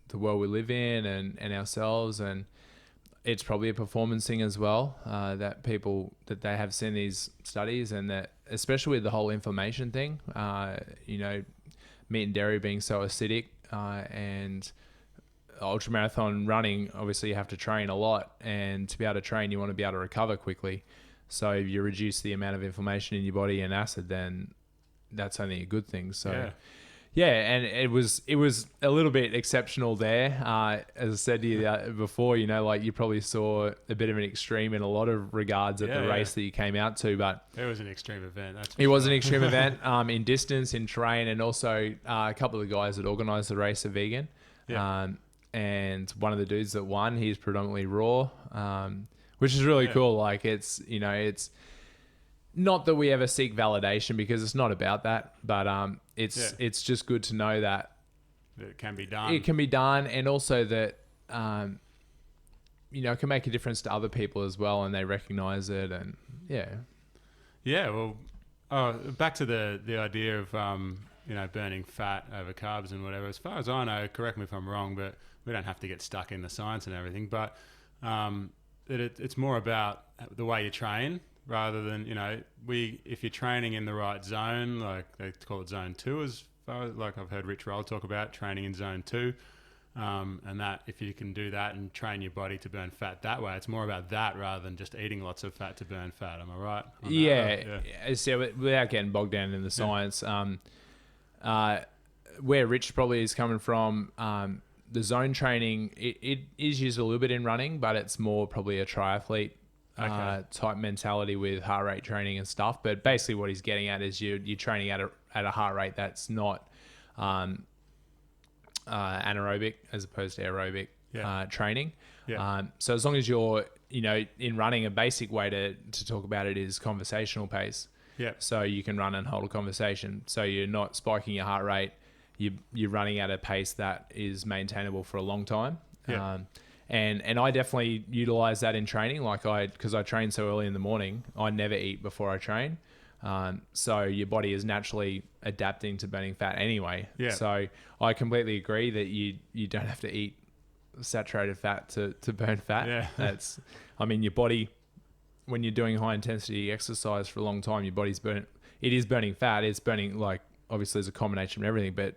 the world we live in and ourselves. And it's probably a performance thing as well, that they have seen these studies and that, especially with the whole inflammation thing, meat and dairy being so acidic, and ultramarathon running, obviously you have to train a lot, and to be able to train, you want to be able to recover quickly. So if you reduce the amount of inflammation in your body and acid, then that's only a good thing. So and it was a little bit exceptional there. As I said to you before, you probably saw a bit of an extreme in a lot of regards at the race that you came out to, but it was an extreme event. It was an extreme event, in distance, in terrain, and also a couple of the guys that organised the race are vegan. Yeah. And one of the dudes that won, he's predominantly raw, which is really cool. Like it's not that we ever seek validation because it's not about that, but it's just good to know that it can be done. It can be done, and also that it can make a difference to other people as well, and they recognise it, and well, back to the idea of burning fat over carbs and whatever. As far as I know, correct me if I'm wrong, but we don't have to get stuck in the science and everything, but it's more about the way you train rather than, if you're training in the right zone, like they call it zone 2, as far as, like I've heard Rich Roll talk about training in zone 2, and that if you can do that and train your body to burn fat that way, it's more about that rather than just eating lots of fat to burn fat. Am I right? So without getting bogged down in the science, where Rich probably is coming from, the zone training, it is used a little bit in running, but it's more probably a triathlete type mentality with heart rate training and stuff. But basically what he's getting at is you're training at a heart rate that's not anaerobic as opposed to aerobic training. So as long as you're, in running, a basic way to talk about it is conversational pace. So you can run and hold a conversation. So you're not spiking your heart rate. You're running at a pace that is maintainable for a long time. And I definitely utilize that in training. Because I train so early in the morning, I never eat before I train. So your body is naturally adapting to burning fat anyway. So I completely agree that you don't have to eat saturated fat to burn fat. Your body, when you're doing high intensity exercise for a long time, your body's burning fat. It's burning, obviously there's a combination of everything, but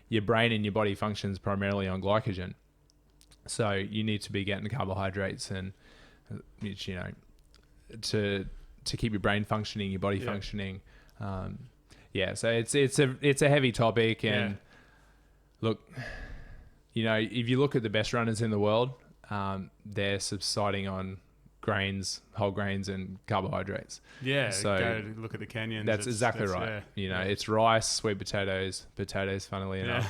your brain and your body functions primarily on glycogen. So you need to be getting carbohydrates and, to keep your brain functioning, your body functioning. So it's a heavy topic, and look, if you look at the best runners in the world, they're subsiding on grains, whole grains, and carbohydrates. So go look at the Kenyans. That's exactly right. It's rice, sweet potatoes, funnily enough,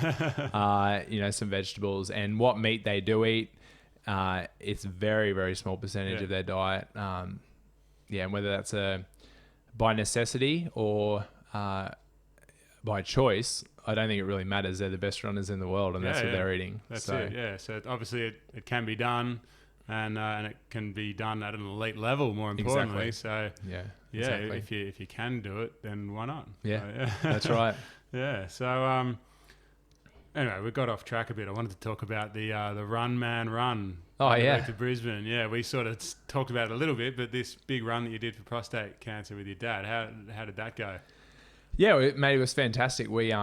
some vegetables, and what meat they do eat. It's very, very small percentage of their diet. And whether that's by necessity or by choice, I don't think it really matters. They're the best runners in the world, and that's what they're eating. That's it. So obviously it can be done. And it can be done at an elite level, more importantly. Exactly. So if you can do it, then why not? That's right. So anyway, we got off track a bit. I wanted to talk about the Run Man Run. To Brisbane. We sort of talked about it a little bit, but this big run that you did for prostate cancer with your dad, how did that go? It was fantastic. We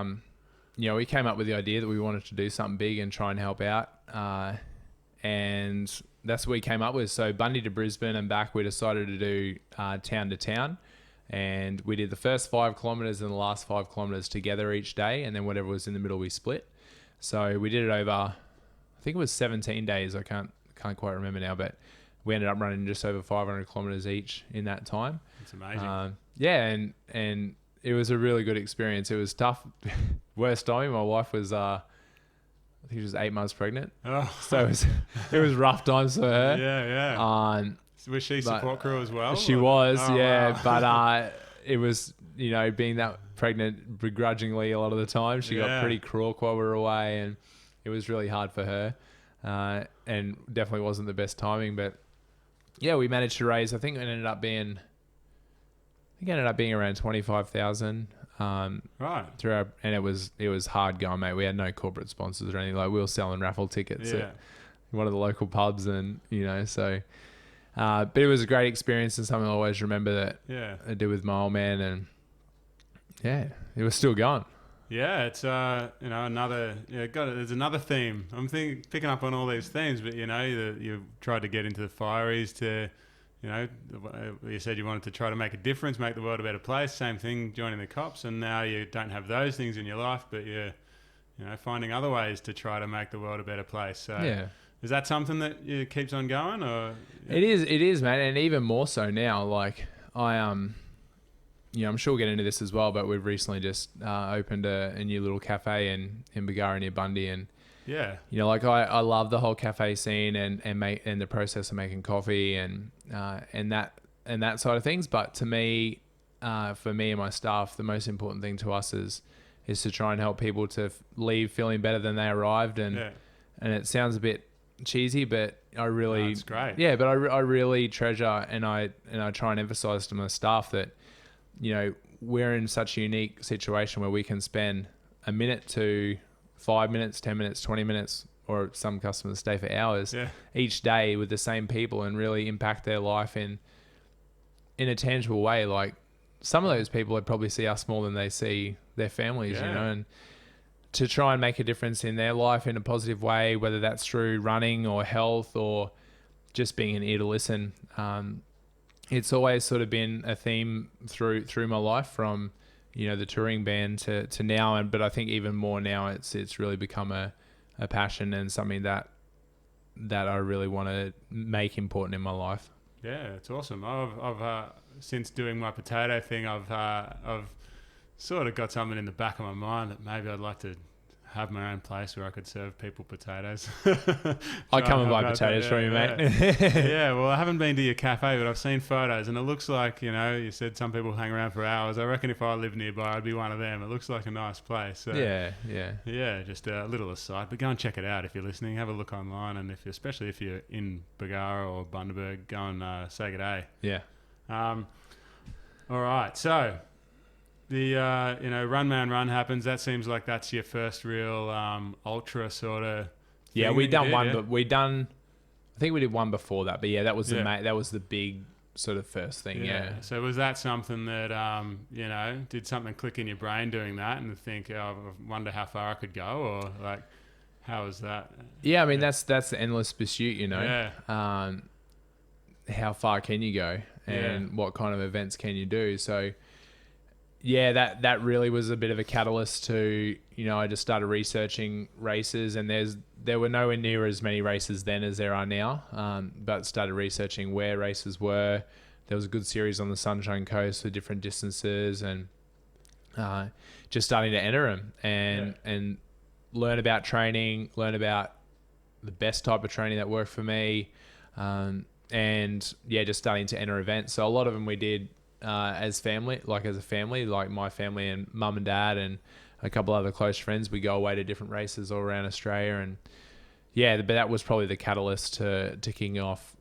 we came up with the idea that we wanted to do something big and try and help out, and that's what we came up with. So Bundy to Brisbane and back, we decided to do town to town, and we did the first 5 kilometers and the last 5 kilometers together each day, and then whatever was in the middle we split. So we did it over, I think it was 17 days. I can't quite remember now, but we ended up running just over 500 kilometers each in that time. It's amazing. And it was a really good experience. It was tough. Worst time, my wife was, I think she was 8 months pregnant. Oh. So it was rough times for her. Yeah. Was she support crew as well? She was, Wow. But it was, being that pregnant begrudgingly a lot of the time, she got pretty crook while we were away, and it was really hard for her. And definitely wasn't the best timing, but yeah, we managed to raise, I think it ended up being around 25,000. Right. And it was hard going, mate. We had no corporate sponsors or anything. Like, we were selling raffle tickets at one of the local pubs, and so. But it was a great experience and something I always remember that I did with my old man, and it was still going. Yeah, it's another there's another theme. I'm picking up on all these themes, but you tried to get into the fireys to, you said you wanted to try to make a difference, make the world a better place. Same thing, joining the cops, and now you don't have those things in your life, but you're finding other ways to try to make the world a better place. So is that something that keeps on going, or? It is, man, and even more so now. Like I'm sure we'll get into this as well, but we've recently just opened a new little cafe in Bargara near Bundy, and I love the whole cafe scene and the process of making coffee and that side of things. But to me, for me and my staff, the most important thing to us is to try and help people to leave feeling better than they arrived, and it sounds a bit cheesy, but I really, it's great. Yeah, but I really treasure and I try and emphasize to my staff that, we're in such a unique situation where we can spend a minute to 5 minutes, 10 minutes, 20 minutes, or some customers stay for hours each day with the same people and really impact their life in a tangible way. Like, some of those people would probably see us more than they see their families, and to try and make a difference in their life in a positive way, whether that's through running or health or just being an ear to listen. It's always sort of been a theme through my life, from, the touring band to now. But I think even more now, it's really become a passion and something that I really want to make important in my life. Yeah, it's awesome. I've since doing my potato thing, I've sort of got something in the back of my mind that maybe I'd like to have my own place where I could serve people potatoes. I'd come and buy potatoes from you, mate. Yeah, well, I haven't been to your cafe, but I've seen photos, and it looks like, you said some people hang around for hours. I reckon if I lived nearby, I'd be one of them. It looks like a nice place. So, yeah, just a little aside, but go and check it out if you're listening. Have a look online, and especially if you're in Bargara or Bundaberg, go and say good day. Yeah. All right, so the Run Man Run happens. That seems like that's your first real ultra sort of. Yeah, we done one, but I think we did one before that. But that was that was the big sort of first thing. Yeah. So was that something that did something click in your brain doing that, and think, I wonder how far I could go, or like, how was that? Yeah, I mean that's the endless pursuit. Yeah. How far can you go, and what kind of events can you do? So. Yeah, that really was a bit of a catalyst to, I just started researching races, and there were nowhere near as many races then as there are now, but started researching where races were. There was a good series on the Sunshine Coast for different distances, and just starting to enter them and learn about training, learn about the best type of training that worked for me, and just starting to enter events. So a lot of them we did as a family, like my family and mum and dad and a couple other close friends. We go away to different races all around Australia, and but that was probably the catalyst to kicking off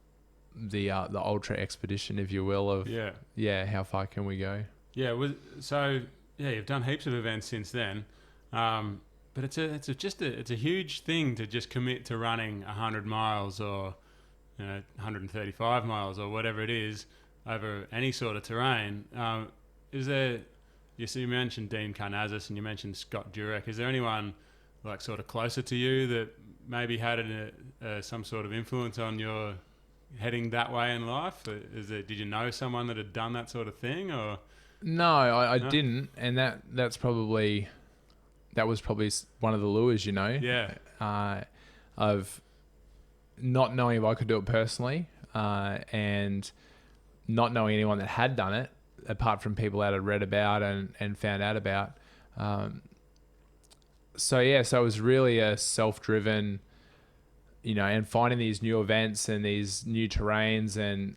the ultra expedition, if you will, of how far can we go? You've done heaps of events since then, but it's a huge thing to just commit to running 100 miles or 135 miles or whatever it is over any sort of terrain. Is there? You mentioned Dean Karnazes and you mentioned Scott Jurek. Is there anyone like sort of closer to you that maybe had some sort of influence on your heading that way in life? Did you know someone that had done that sort of thing, or? No, I didn't, and that was probably one of the lures, of not knowing if I could do it personally. and not knowing anyone that had done it, apart from people that had read about and found out about. So it was really a self-driven, and finding these new events and these new terrains, and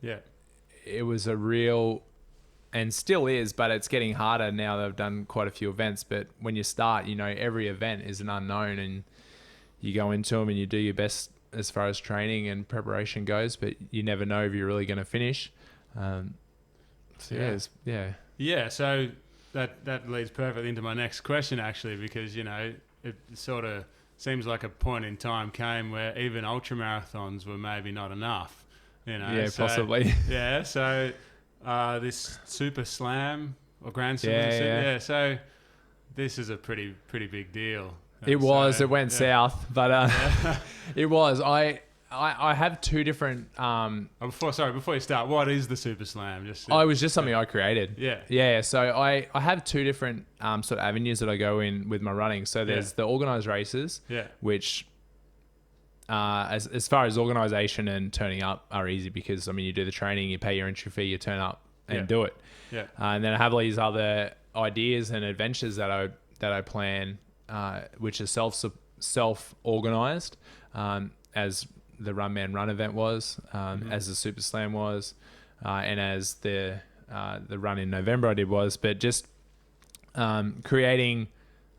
it was a real, and still is, but it's getting harder now that I've done quite a few events. But when you start, every event is an unknown, and you go into them and you do your best as far as training and preparation goes, but you never know if you're really going to finish. So that leads perfectly into my next question, actually, because it sort of seems like a point in time came where even ultra marathons were maybe not enough. Possibly. So this Super Slam or Grand Slam, so this is a pretty big deal. It went south, but it was. I have two different. Before you start, what is the Super Slam? It was just something I created. Yeah. So I have two different sort of avenues that I go in with my running. So there's the organised races, which as far as organisation and turning up are easy because you do the training, you pay your entry fee, you turn up and do it. And then I have all these other ideas and adventures that I plan, which is self-organised, as the Run Man Run event was, as the Super Slam was, and as the run in November I did was, but just creating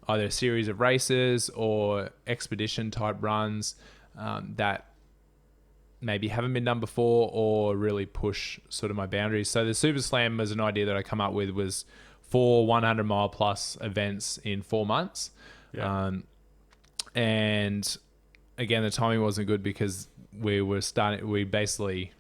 either a series of races or expedition type runs that maybe haven't been done before or really push sort of my boundaries. So the Super Slam was an idea that I come up with, was 4 100 mile plus events in 4 months. And again, the timing wasn't good because we basically,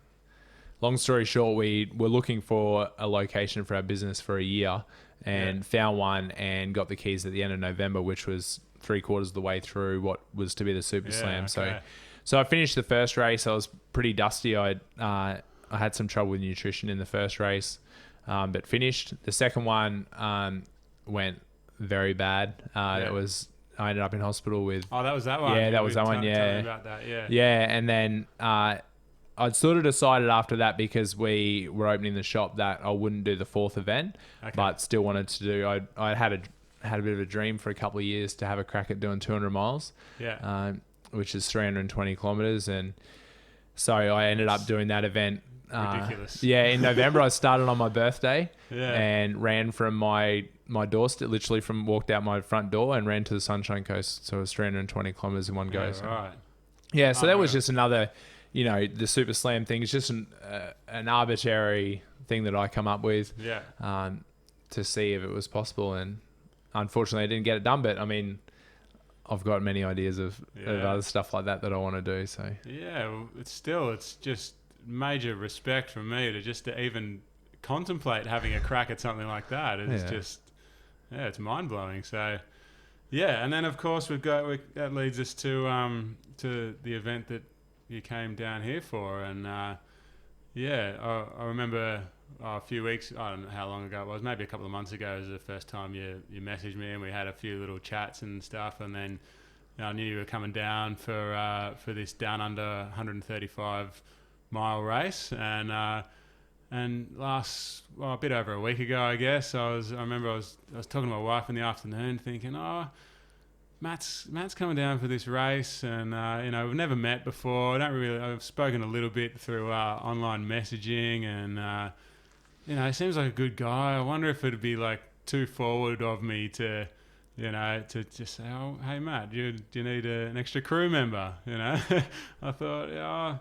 long story short, we were looking for a location for our business for a year and found one and got the keys at the end of November, which was 3/4 of the way through what was to be the Super Slam. Okay. So I finished the first race. I was pretty dusty. I had some trouble with nutrition in the first race, but finished. The second one went very bad. I ended up in hospital with... Oh, that was that one? Yeah, that was that one, yeah. Tell me about that, Yeah, and then I'd sort of decided after that, because we were opening the shop, that I wouldn't do the fourth event, but still wanted to do... I had a bit of a dream for a couple of years to have a crack at doing 200 miles, which is 320 kilometers, and so I ended up doing that event. Ridiculous. In November I started on my birthday and ran from my doorstep, literally walked out my front door and ran to the Sunshine Coast. So it was 320 kilometers in one go. So that was just another, the Super Slam thing. It's just an arbitrary thing that I come up with to see if it was possible. And unfortunately I didn't get it done, but I've got many ideas of other stuff like that I want to do. So it's just major respect from me to even contemplate having a crack at something like that. It's just it's mind-blowing. So and then of course that leads us to the event that you came down here for, and I remember a few weeks, I don't know how long ago it was, maybe a couple of months ago, was the first time you messaged me, and we had a few little chats and stuff, and then I knew you were coming down for this down under 135 mile race, and a bit over a week ago, I guess, I remember I was talking to my wife in the afternoon, thinking, Matt's coming down for this race, and we've never met before. I've spoken a little bit through online messaging, and he seems like a good guy. I wonder if it'd be like too forward of me to just say, oh, hey Matt, do you need an extra crew member? I thought,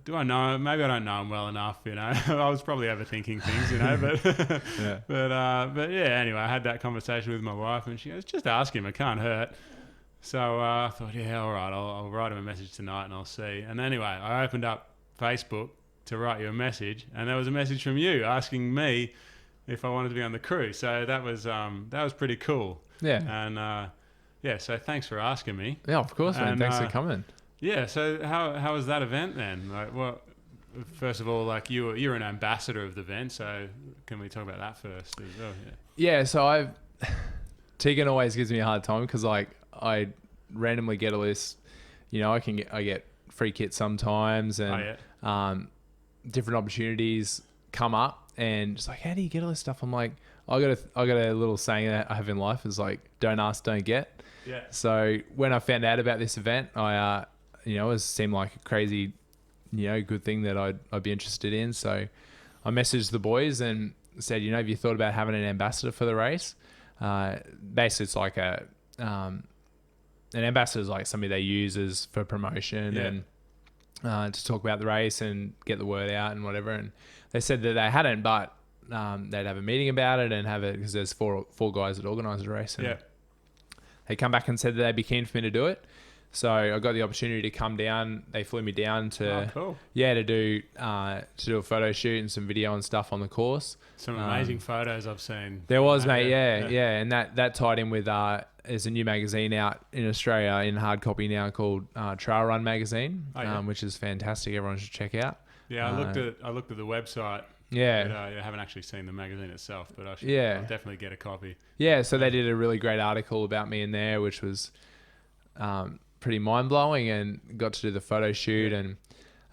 do I know? Maybe I don't know him well enough, I was probably overthinking things, but anyway, I had that conversation with my wife, and she goes, just ask him, it can't hurt. So I thought, all right, I'll write him a message tonight and I'll see. And anyway, I opened up Facebook to write you a message, and there was a message from you asking me if I wanted to be on the crew. So that was pretty cool. And so thanks for asking me. Yeah, of course, man. Thanks for coming. Yeah, so how was that event then? First of all, you're an ambassador of the event, so can we talk about that first as well? So Tegan always gives me a hard time because I randomly get a list. I get free kits sometimes, and different opportunities come up, and just like, how do you get all this stuff? I'm like, I got a little saying that I have in life is like, don't ask, don't get. Yeah. So when I found out about this event, I it seemed like a crazy, good thing that I'd be interested in. So I messaged the boys and said, have you thought about having an ambassador for the race? Basically, it's like an ambassador is like somebody they use as for promotion and to talk about the race and get the word out and whatever. And they said that they hadn't, but they'd have a meeting about it and have it because there's four guys that organise the race. And they come back and said that they'd be keen for me to do it. So I got the opportunity to come down. They flew me down to to do a photo shoot and some video and stuff on the course. Some amazing photos I've seen. There was, mate. Yeah. And that tied in with there's a new magazine out in Australia in hard copy now called Trail Run Magazine, which is fantastic. Everyone should check out. Yeah, I looked at the website. Yeah. But, I haven't actually seen the magazine itself, but I'll definitely get a copy. Yeah, so they did a really great article about me in there, which was pretty mind-blowing, and got to do the photo shoot. And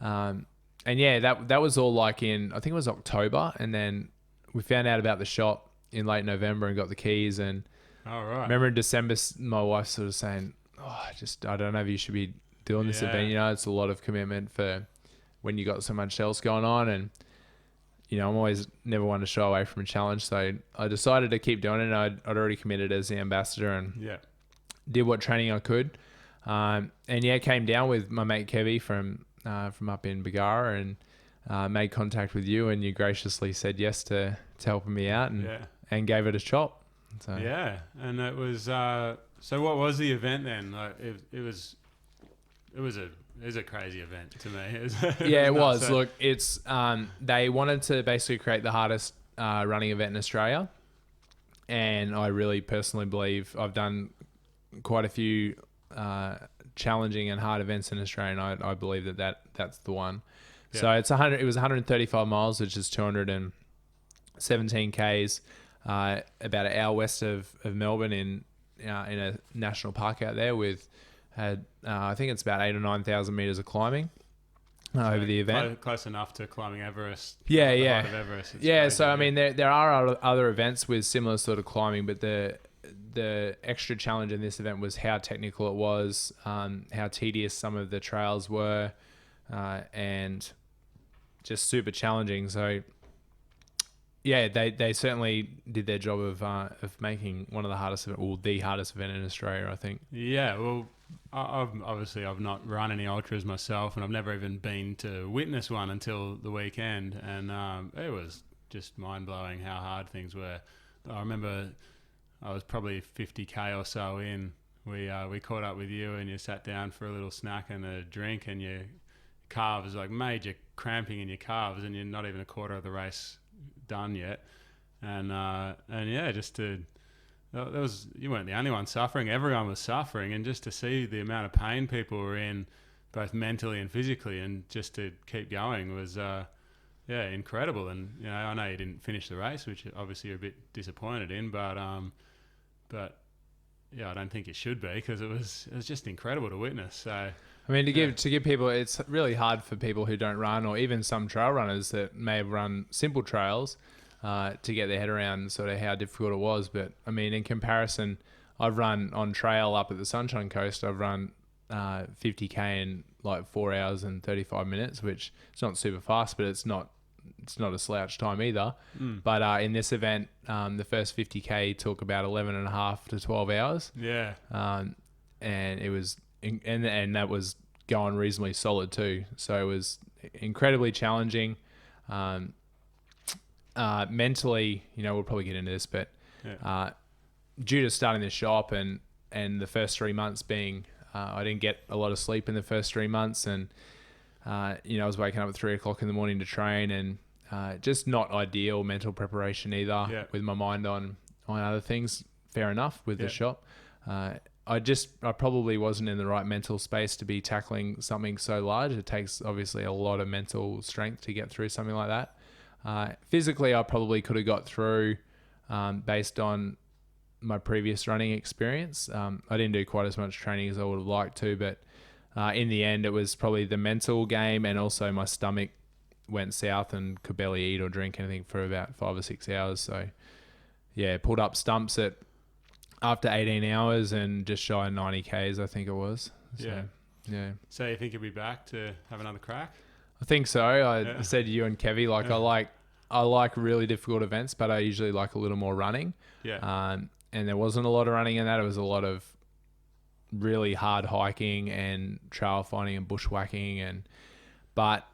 that was all like I think it was October, and then we found out about the shop in late November and got the keys. And remember in December, my wife sort of saying, I don't know if you should be doing this event. It's a lot of commitment for when you got so much else going on. And I'm always never one to shy away from a challenge. So I decided to keep doing it. I'd already committed as the ambassador and did what training I could. Came down with my mate Kevy from up in Bagara and made contact with you, and you graciously said yes to helping me out and gave it a chop. So. Yeah, and it was. So what was the event then? Like it was a crazy event to me. It was. Look, it's they wanted to basically create the hardest running event in Australia, and I really personally believe I've done quite a few challenging and hard events in Australia, and I believe that's the one. Yeah. So it was 135 miles, which is 217 Ks, about an hour west of Melbourne in a national park out there with I think it's about 8,000 or 9,000 meters of climbing over the event. Close enough to climbing Everest. Yeah. Of Everest. So I mean, there are other events with similar sort of climbing, but the extra challenge in this event was how technical it was, how tedious some of the trails were, and just super challenging. So they certainly did their job of making one of the hardest the hardest event in Australia, I think. Yeah, well, I've not run any ultras myself, and I've never even been to witness one until the weekend, and it was just mind-blowing how hard things were. I remember I was probably 50k or so in. We caught up with you, and you sat down for a little snack and a drink, and your calves, like major cramping in your calves, and you're not even a quarter of the race done yet. And you weren't the only one suffering. Everyone was suffering, and just to see the amount of pain people were in, both mentally and physically, and just to keep going was incredible. And I know you didn't finish the race, which obviously you're a bit disappointed in, but I don't think it should be, because it was just incredible to witness. So I mean, to give people, it's really hard for people who don't run, or even some trail runners that may have run simple trails, to get their head around sort of how difficult it was. But I mean, in comparison, I've run on trail up at the Sunshine Coast. I've run 50k in like 4 hours and 35 minutes, which it's not super fast, but it's not a slouch time either. But in this event, the first 50k took about 11 and a half to 12 hours. Yeah. And it was, and that was going reasonably solid too. So it was incredibly challenging. Mentally, we'll probably get into this, but due to starting the shop and the first 3 months being, I didn't get a lot of sleep in the first 3 months, and I was waking up at 3 o'clock in the morning to train, and just not ideal mental preparation either, with my mind on other things. Fair enough with the shop. I probably wasn't in the right mental space to be tackling something so large. It takes obviously a lot of mental strength to get through something like that. Physically, I probably could have got through based on my previous running experience. I didn't do quite as much training as I would have liked to, but in the end, it was probably the mental game and also my stomach went south and could barely eat or drink anything for about 5 or 6 hours. So yeah, pulled up stumps after 18 hours and just shy of 90 Ks, I think it was. So, yeah. So you think you'll be back to have another crack? I think so. I said to you and Kevy, like, I like really difficult events, but I usually like a little more running. Yeah. And there wasn't a lot of running in that. It was a lot of really hard hiking and trail finding and bushwhacking, but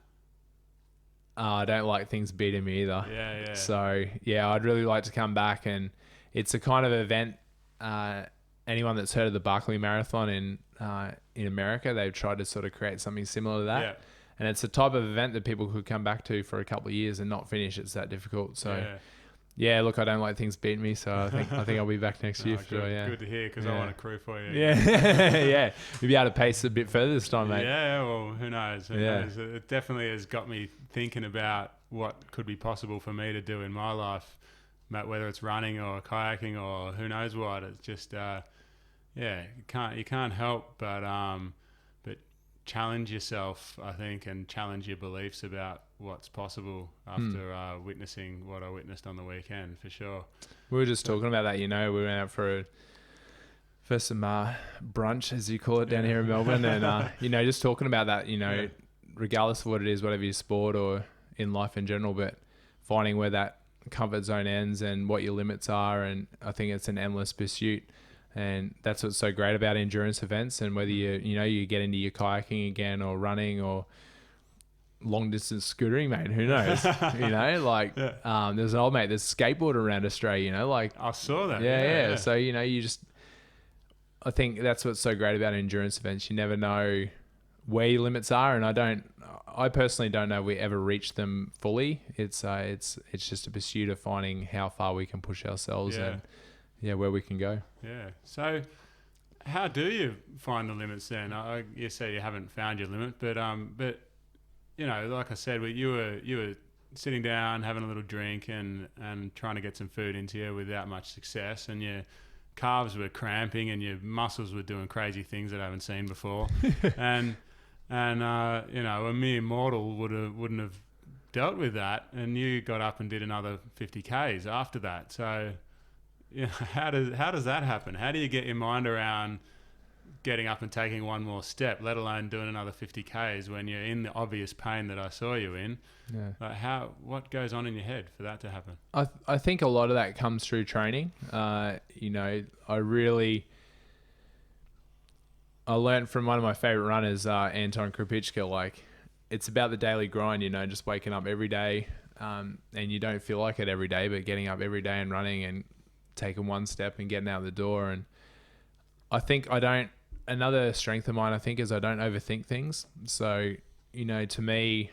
I don't like things beating me either. Yeah. So yeah, I'd really like to come back, and it's a kind of event. Anyone that's heard of the Barkley Marathon in America, they've tried to sort of create something similar to that. Yeah. And it's a type of event that people could come back to for a couple of years and not finish. It's that difficult. So yeah, look, I don't like things beating me, so I think I'll be back next year for sure. Yeah, good to hear, because I want a crew for you. Yeah, yeah, you'll be able to pace a bit further this time, mate. Yeah, well, who knows? It definitely has got me thinking about what could be possible for me to do in my life, whether it's running or kayaking or who knows what. It's just, you can't help but challenge yourself, I think, and challenge your beliefs about what's possible after witnessing what I witnessed on the weekend, for sure. We were just talking about that, we went out for some brunch, as you call it, down here in Melbourne, and just talking about that, regardless of what it is, whatever your sport or in life in general, but finding where that comfort zone ends and what your limits are, and I think it's an endless pursuit. And that's what's so great about endurance events, and whether you get into your kayaking again or running or long distance scootering, mate, who knows? There's an old mate, there's a skateboarder around Australia, like I saw that. Yeah. So, I think that's what's so great about endurance events. You never know where your limits are, and I personally don't know if we ever reach them fully. It's just a pursuit of finding how far we can push ourselves and where we can go. Yeah. So how do you find the limits then? You say you haven't found your limit, but like I said, you were sitting down, having a little drink and trying to get some food into you without much success, and your calves were cramping and your muscles were doing crazy things that I haven't seen before. and a mere mortal wouldn't have dealt with that, and you got up and did another 50 Ks after that. So how does that happen? How do you get your mind around getting up and taking one more step, let alone doing another 50 Ks when you're in the obvious pain that I saw you in? Yeah. Like what goes on in your head for that to happen? I think a lot of that comes through training. I learned from one of my favorite runners, Anton Krupicka, like it's about the daily grind, just waking up every day. And you don't feel like it every day, but getting up every day and running and taking one step and getting out the door. And I think another strength of mine, I think, is I don't overthink things. So, to me,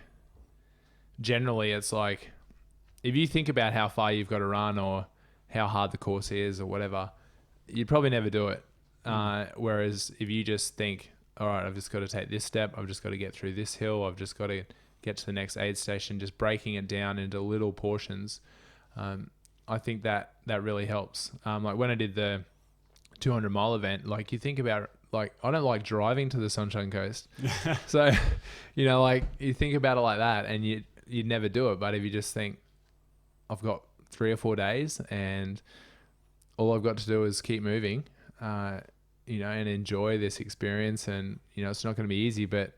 generally it's like, if you think about how far you've got to run or how hard the course is or whatever, you'd probably never do it. Whereas if you just think, all right, I've just got to take this step, I've just got to get through this hill, I've just got to get to the next aid station, just breaking it down into little portions, I think that really helps. Like when I did the 200-mile event, like you think about, like I don't like driving to the Sunshine Coast. So, like you think about it like that and you'd never do it. But if you just think, I've got 3 or 4 days and all I've got to do is keep moving, and enjoy this experience. And, it's not going to be easy, but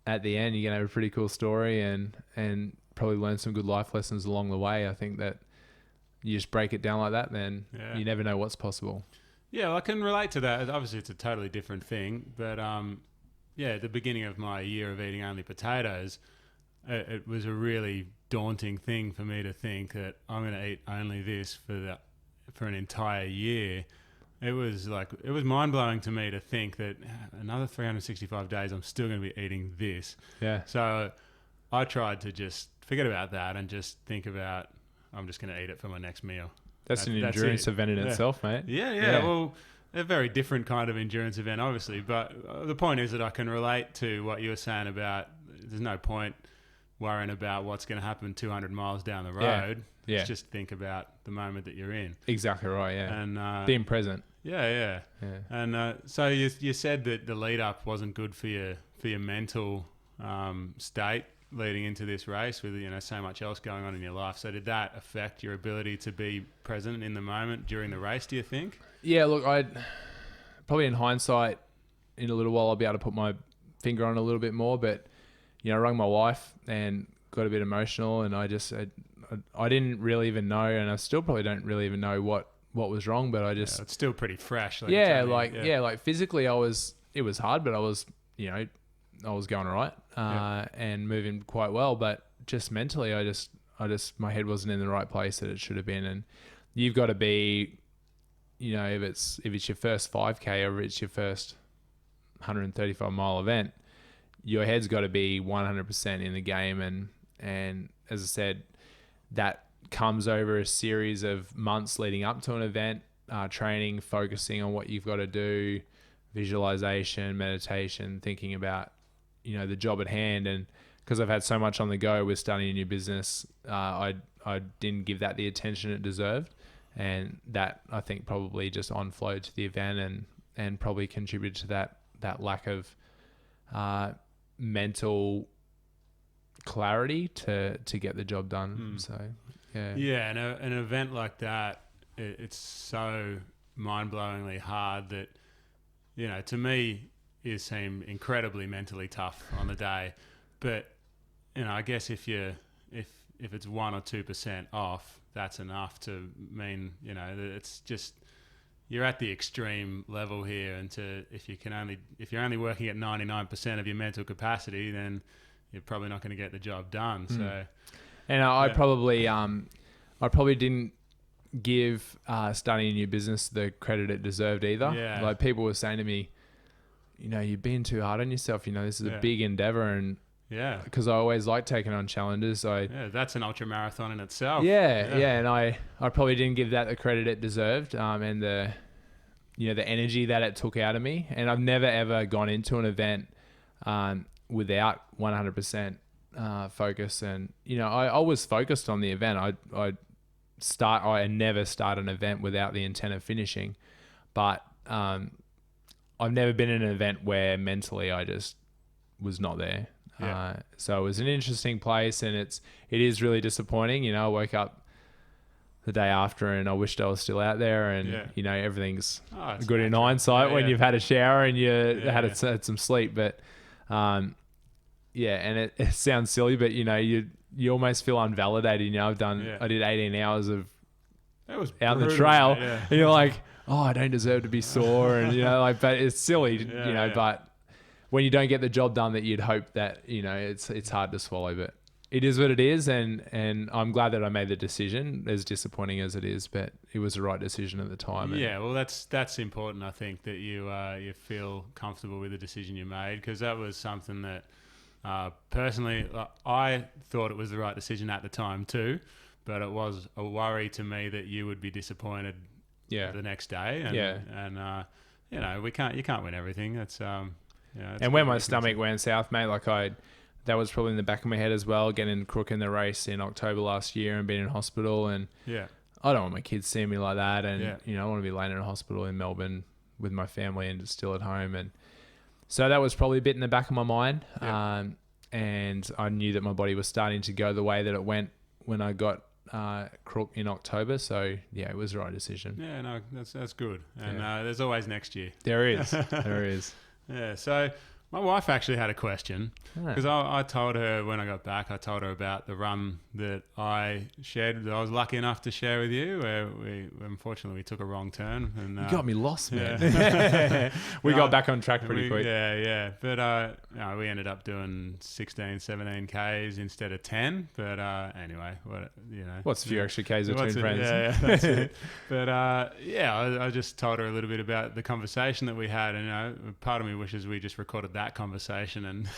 at the end, you're going to have a pretty cool story and probably learn some good life lessons along the way. I think that you just break it down like that, then you never know what's possible. Yeah, well, I can relate to that. Obviously, it's a totally different thing. But, at the beginning of my year of eating only potatoes, it was a really daunting thing for me to think that I'm going to eat only this for an entire year. It was mind-blowing to me to think that another 365 days I'm still going to be eating this. Yeah. So I tried to just forget about that and just think about, I'm just going to eat it for my next meal. That's an endurance event in itself, mate. Yeah. Well, a very different kind of endurance event, obviously. But the point is that I can relate to what you were saying about there's no point worrying about what's going to happen 200 miles down the road. Yeah. Just think about the moment that you're in. Exactly right, yeah. And being present. Yeah. And so you said that the lead up wasn't good for your mental state. leading into this race with, you know, so much else going on in your life. So did that affect your ability to be present in the moment during the race, do you think? Yeah, look, I probably in hindsight, in a little while, I'll be able to put my finger on a little bit more. But, you know, I rang my wife and got a bit emotional, and I didn't really even know, and I still probably don't really even know what was wrong, but I just... Yeah, it's still pretty fresh. Like like physically it was hard, but I was, you know, I was going all right and moving quite well, but just mentally, I just my head wasn't in the right place that it should have been. And you've got to be, you know, if it's your first 5K or it's your first 135-mile event, your head's got to be 100% in the game. And as I said, that comes over a series of months leading up to an event, training, focusing on what you've got to do, visualization, meditation, thinking about, you know, the job at hand. And because I've had so much on the go with starting a new business, I didn't give that the attention it deserved. And that, I think, probably just on-flowed to the event and probably contributed to that lack of mental clarity to get the job done. So, yeah. Yeah, and an event like that, it's so mind-blowingly hard that, you know, to me, it seemed incredibly mentally tough on the day. But, you know, I guess if it's 1 or 2% off, that's enough to mean, you know, that it's just, you're at the extreme level here. And if you're only working at 99% of your mental capacity, then you're probably not going to get the job done. So, and I probably didn't give starting a new business the credit it deserved either. Yeah. Like, people were saying to me, you know, you're being too hard on yourself. You know, this is a big endeavor, and because I always like taking on challenges. That's an ultra marathon in itself. And I probably didn't give that the credit it deserved, and the energy that it took out of me. And I've never ever gone into an event without 100% focus. And, you know, I was focused on the event. I never start an event without the intent of finishing, but I've never been in an event where mentally I just was not there. So it was an interesting place, and it is really disappointing. You know, I woke up the day after and I wished I was still out there, and you know, everything's good in hindsight when you've had a shower and you had some sleep. But and it sounds silly, but you know, you almost feel unvalidated. You know, I did 18 hours of out on the trail, and you're like, oh, I don't deserve to be sore, and you know, like, but it's silly, you know. But when you don't get the job done that you'd hope, that, you know, it's hard to swallow, but it is what it is, and I'm glad that I made the decision, as disappointing as it is, but it was the right decision at the time. Yeah, well, that's important. I think that you feel comfortable with the decision you made, because that was something that personally I thought it was the right decision at the time too, but it was a worry to me that you would be disappointed the next day, and you know, you can't win everything. That's and when my stomach went south, mate, like that was probably in the back of my head as well, getting crook in the race in October last year and being in hospital, and I don't want my kids seeing me like that, and you know, I want to be laying in a hospital in Melbourne with my family and still at home, and so that was probably a bit in the back of my mind. And I knew that my body was starting to go the way that it went when I got crook in October, so it was the right decision. No, that's good, and there's always next year. There is. Yeah, so my wife actually had a question, because I told her when I got back, I told her about the run that I shared, that I was lucky enough to share with you, where unfortunately we took a wrong turn. And you got me lost, man. We got back on track pretty quick. Yeah. But we ended up doing 16, 17 Ks instead of 10. But anyway, what's a few extra Ks between friends? Yeah, that's it. But I just told her a little bit about the conversation that we had, and, you know, part of me wishes we just recorded that conversation and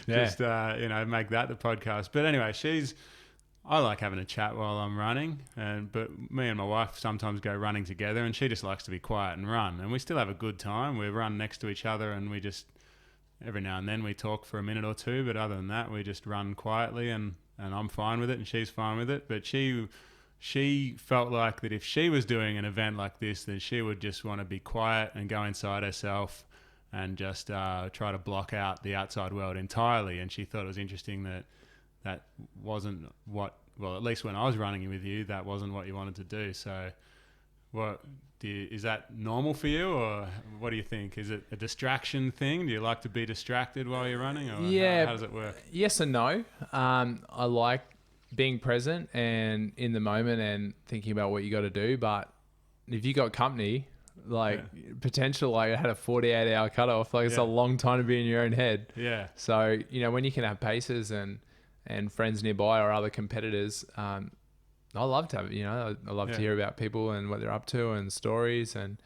just make that the podcast. But anyway, I like having a chat while I'm running, but me and my wife sometimes go running together, and she just likes to be quiet and run, and we still have a good time. We run next to each other, and we just every now and then we talk for a minute or two, but other than that, we just run quietly, and I'm fine with it, and she's fine with it. But she felt like that if she was doing an event like this, then she would just want to be quiet and go inside herself and just try to block out the outside world entirely. And she thought it was interesting that that wasn't well, at least when I was running with you, that wasn't what you wanted to do. So is that normal for you, or what do you think? Is it a distraction thing? Do you like to be distracted while you're running, or how does it work? Yes and no. I like being present and in the moment and thinking about what you got to do. But if you got company, potential, I had a 48-hour cutoff. It's a long time to be in your own head. Yeah. So, when you can have paces and friends nearby or other competitors, I love to have, I love to hear about people and what they're up to and stories. And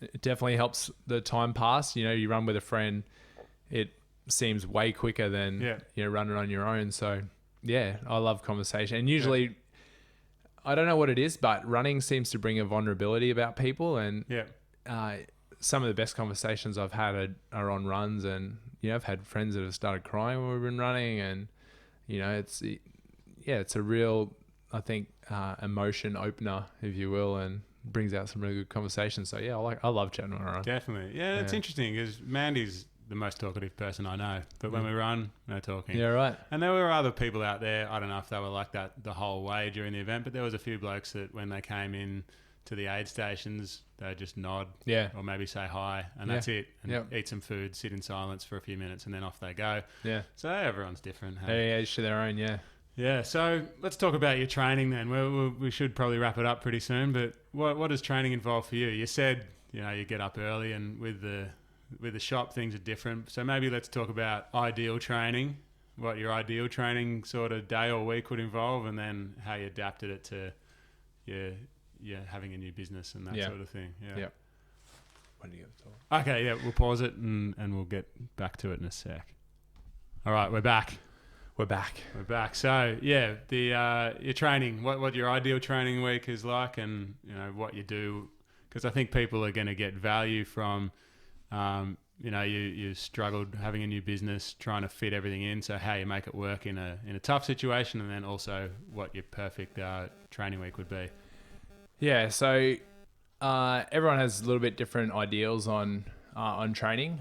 it definitely helps the time pass. You run with a friend, it seems way quicker than, running on your own. So, yeah, I love conversation. And usually, I don't know what it is, but running seems to bring a vulnerability about people. And some of the best conversations I've had are on runs. And, I've had friends that have started crying when we've been running. And, it's a real, I think, emotion opener, if you will, and brings out some really good conversations. So, I love chatting when I run. Definitely. Yeah, it's interesting because Mandy's the most talkative person I know. But when we run, no talking. Yeah, right. And there were other people out there, I don't know if they were like that the whole way during the event, but there was a few blokes that when they came in to the aid stations, they'd just nod or maybe say hi, and that's it. And eat some food, sit in silence for a few minutes, and then off they go. Yeah. So everyone's different. Hey? Each to their own, Yeah, so let's talk about your training then. We should probably wrap it up pretty soon, but what does training involve for you? You said, you get up early, and with the shop, things are different. So maybe let's talk about ideal training, what your ideal training sort of day or week would involve, and then how you adapted it to your having a new business and that sort of thing. Yeah. When do you talk? Okay, we'll pause it and we'll get back to it in a sec. All right, we're back. We're back. So, your training, what your ideal training week is like, and, what you do, because I think people are going to get value from, you struggled having a new business, trying to fit everything in. So how you make it work in a tough situation, and then also what your perfect training week would be. Yeah. So everyone has a little bit different ideals on training.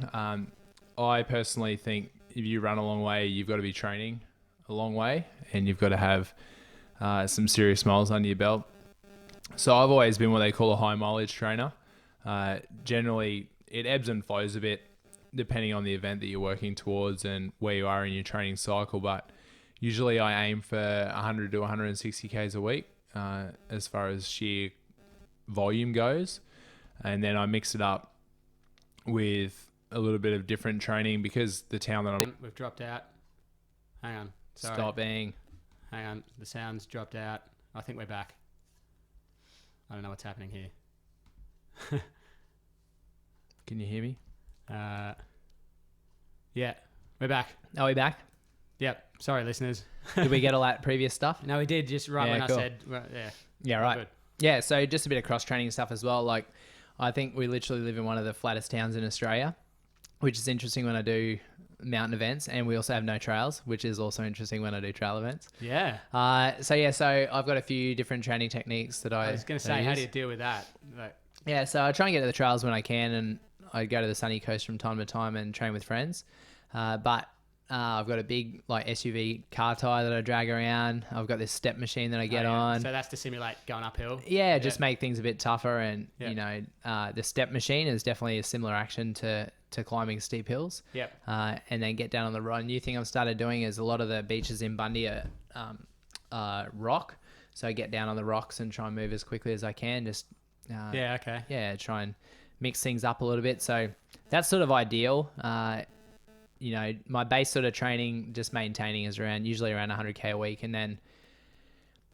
I personally think if you run a long way, you've got to be training a long way, and you've got to have some serious miles under your belt. So I've always been what they call a high mileage trainer. Generally, it ebbs and flows a bit depending on the event that you're working towards and where you are in your training cycle. But usually I aim for 100 to 160 Ks a week as far as sheer volume goes. And then I mix it up with a little bit of different training because the town that I'm... We've dropped out. Hang on. Sorry. Stop being... Hang on. The sound's dropped out. I think we're back. I don't know what's happening here. Can you hear me? Yeah, we're back. Are we back? Yep. Sorry, listeners. Did we get all that previous stuff? No, we did. Just right when cool. I said, Yeah, right. Good. Yeah, so just a bit of cross-training stuff as well. Like, I think we literally live in one of the flattest towns in Australia, which is interesting when I do mountain events, and we also have no trails, which is also interesting when I do trail events. Yeah. So I've got a few different training techniques that I was going to say, how do you deal with that? Yeah, so I try and get to the trails when I can, and I go to the sunny coast from time to time and train with friends. But I've got a big SUV car tire that I drag around. I've got this step machine that I get on. So that's to simulate going uphill? Yeah, just make things a bit tougher. And, the step machine is definitely a similar action to climbing steep hills. Yep. And then get down on the road. A new thing I've started doing is a lot of the beaches in Bundy are rock. So I get down on the rocks and try and move as quickly as I can. Just try and mix things up a little bit. So that's sort of ideal. My base sort of training, just maintaining, is usually around 100K a week. And then,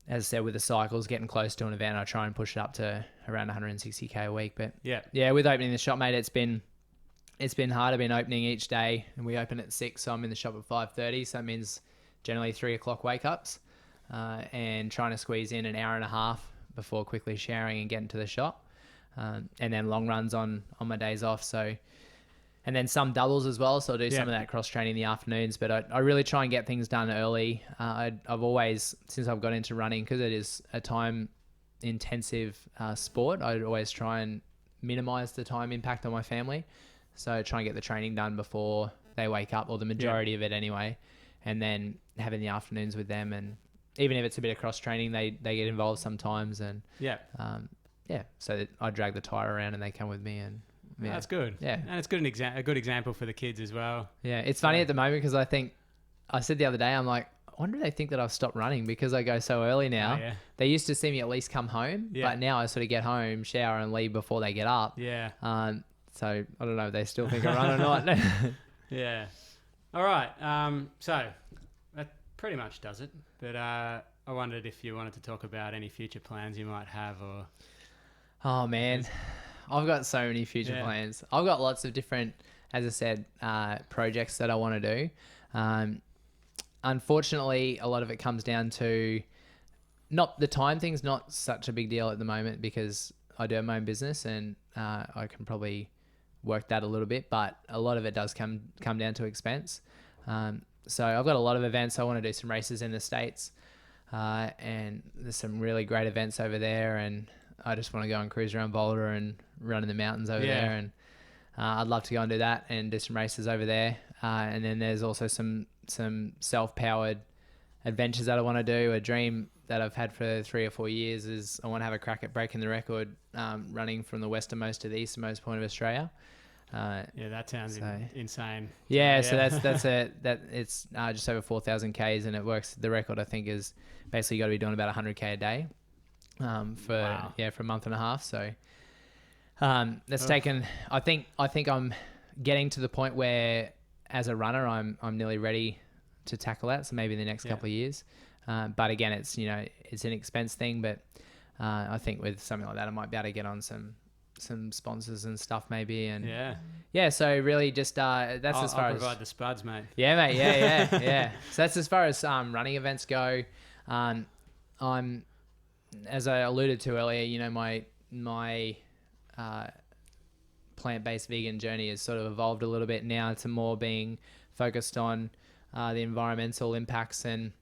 as I said, with the cycles, getting close to an event, I try and push it up to around 160K a week. But with opening the shop, mate, it's been hard. I've been opening each day, and we open at 6, so I'm in the shop at 5:30. So that means generally 3 o'clock wake ups, and trying to squeeze in an hour and a half before quickly showering and getting to the shop. And then long runs on my days off. So, and then some doubles as well. So I'll do some of that cross training in the afternoons, but I really try and get things done early. I've always, since I've got into running, because it is a time intensive sport, I'd always try and minimize the time impact on my family. So I try and get the training done before they wake up, or the majority of it anyway. and then having the afternoons with them, and even if it's a bit of cross training, they get involved sometimes, and so I drag the tire around and they come with me, and that's good. Yeah, and it's good a good example for the kids as well. Yeah, it's funny at the moment because I said the other day, I'm like, I wonder if they think that I've stopped running because I go so early now. Oh, yeah. They used to see me at least come home, but now I sort of get home, shower, and leave before they get up. Yeah. So I don't know if they still think I run or not. Yeah. All right. So that pretty much does it. But I wondered if you wanted to talk about any future plans you might have, or. Oh man, I've got so many future plans. I've got lots of different, as I said, projects that I want to do. Unfortunately, a lot of it comes down to not the time thing's not such a big deal at the moment because I do have my own business and I can probably work that a little bit, but a lot of it does come down to expense. So I've got a lot of events. I want to do some races in the States, and there's some really great events over there, and I just want to go and cruise around Boulder and run in the mountains over there, and I'd love to go and do that and do some races over there. And then there's also some self-powered adventures that I want to do. A dream that I've had for 3 or 4 years is I want to have a crack at breaking the record, running from the westernmost to the easternmost point of Australia. That sounds insane. Yeah, so it's just over 4,000 Ks, and it works. The record I think is basically got to be doing about 100K a day for a month and a half. So that's taken. I think I'm getting to the point where, as a runner, I'm nearly ready to tackle that. So maybe in the next couple of years. But again, it's an expense thing. But I think with something like that, I might be able to get on some sponsors and stuff maybe. And so really just that's as far I'll as provide the spuds, mate. Yeah, mate. Yeah. So that's as far as running events go. I'm, as I alluded to earlier, my plant-based vegan journey has sort of evolved a little bit now to more being focused on the environmental impacts and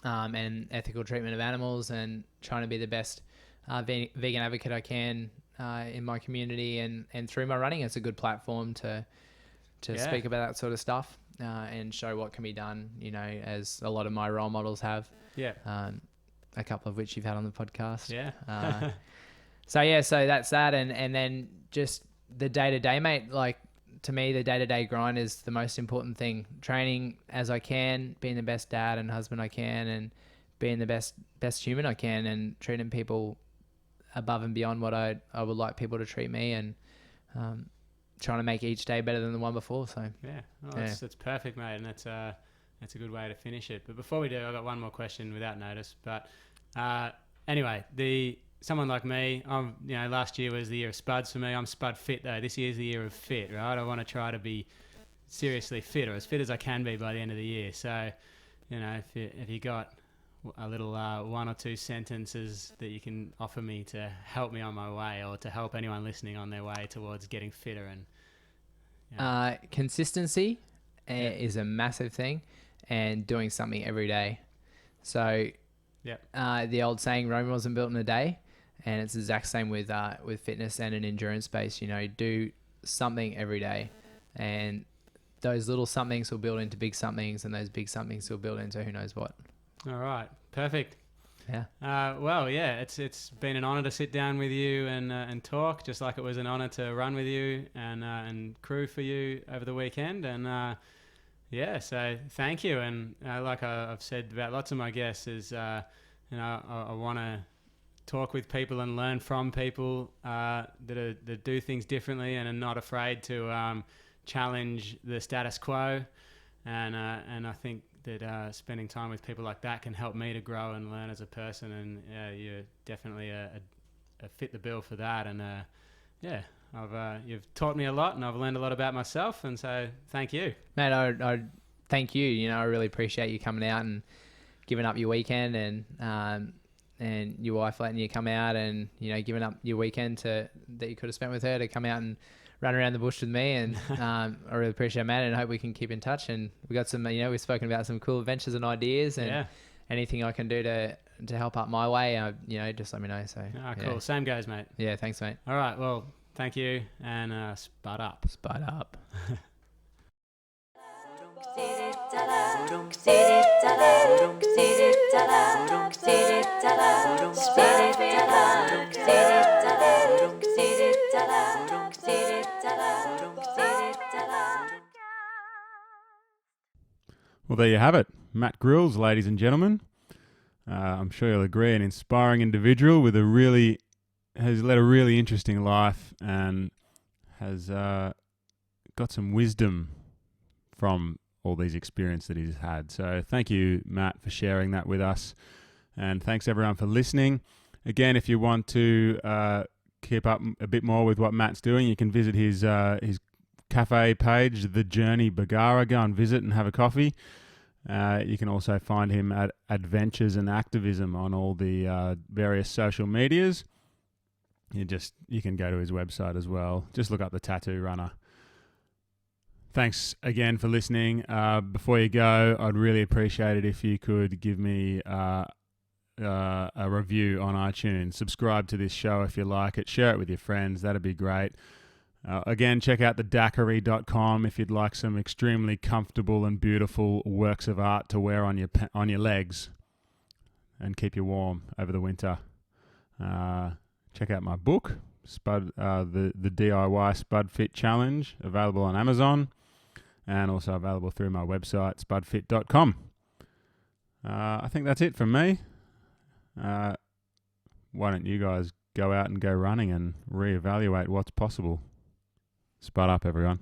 ethical treatment of animals, and trying to be the best vegan advocate I can in my community, and through my running. It's a good platform to speak about that sort of stuff and show what can be done, as a lot of my role models have. A couple of which you've had on the podcast. So that's that. And then just the day-to-day, mate, like to me, the day-to-day grind is the most important thing. Training as I can, being the best dad and husband I can, and being the best human I can, and treating people above and beyond what I would like people to treat me, and trying to make each day better than the one before. So that's perfect, mate, and that's a good way to finish it. But before we do, I've got one more question without notice. But anyway, someone like me, last year was the year of Spuds for me. I'm Spud fit though. This year's the year of fit, right? I want to try to be seriously fit, or as fit as I can be by the end of the year. So, if you got a little 1 or 2 sentences that you can offer me to help me on my way, or to help anyone listening on their way towards getting fitter, and consistency is a massive thing, and doing something every day. So the old saying, Rome wasn't built in a day, and it's the exact same with fitness and an endurance space. Do something every day, and those little somethings will build into big somethings, and those big somethings will build into who knows what. All right, perfect. Yeah. It's been an honor to sit down with you and talk, just like it was an honor to run with you and crew for you over the weekend. And so thank you. And like I've said about lots of my guests, is I want to talk with people and learn from people that do things differently and are not afraid to challenge the status quo. And I think that spending time with people like that can help me to grow and learn as a person. And you're definitely a fit the bill for that. And you've taught me a lot, and I've learned a lot about myself. And so thank you, mate. I thank you. I really appreciate you coming out and giving up your weekend, and your wife letting you come out, and giving up your weekend that you could have spent with her to come out and run around the bush with me. And I really appreciate it, Matt, and I hope we can keep in touch. And we got some, we've spoken about some cool adventures and ideas, and anything I can do to help up my way, just let me know. So cool. Same goes, mate. Yeah, thanks, mate. All right, well, thank you, and Spud up. Spud up. Well, there you have it. Matt Grils, ladies and gentlemen. I'm sure you'll agree, an inspiring individual with has led a really interesting life and has got some wisdom from all these experiences that he's had. So thank you, Matt, for sharing that with us. And thanks, everyone, for listening. Again, if you want to keep up a bit more with what Matt's doing, you can visit his cafe page, The Journey Bagara. Go and visit and have a coffee. You can also find him at Adventures and Activism on all the various social medias. You can go to his website as well. Just look up The Tattoo Runner. Thanks again for listening. Before you go, I'd really appreciate it if you could give me a review on iTunes. Subscribe to this show if you like it. Share it with your friends. That'd be great. Again, check out thedaiquiri.com if you'd like some extremely comfortable and beautiful works of art to wear on your legs and keep you warm over the winter. Check out my book, Spud, the DIY Spud Fit Challenge, available on Amazon and also available through my website, spudfit.com. I think that's it from me. Why don't you guys go out and go running and reevaluate what's possible? Spud up, everyone.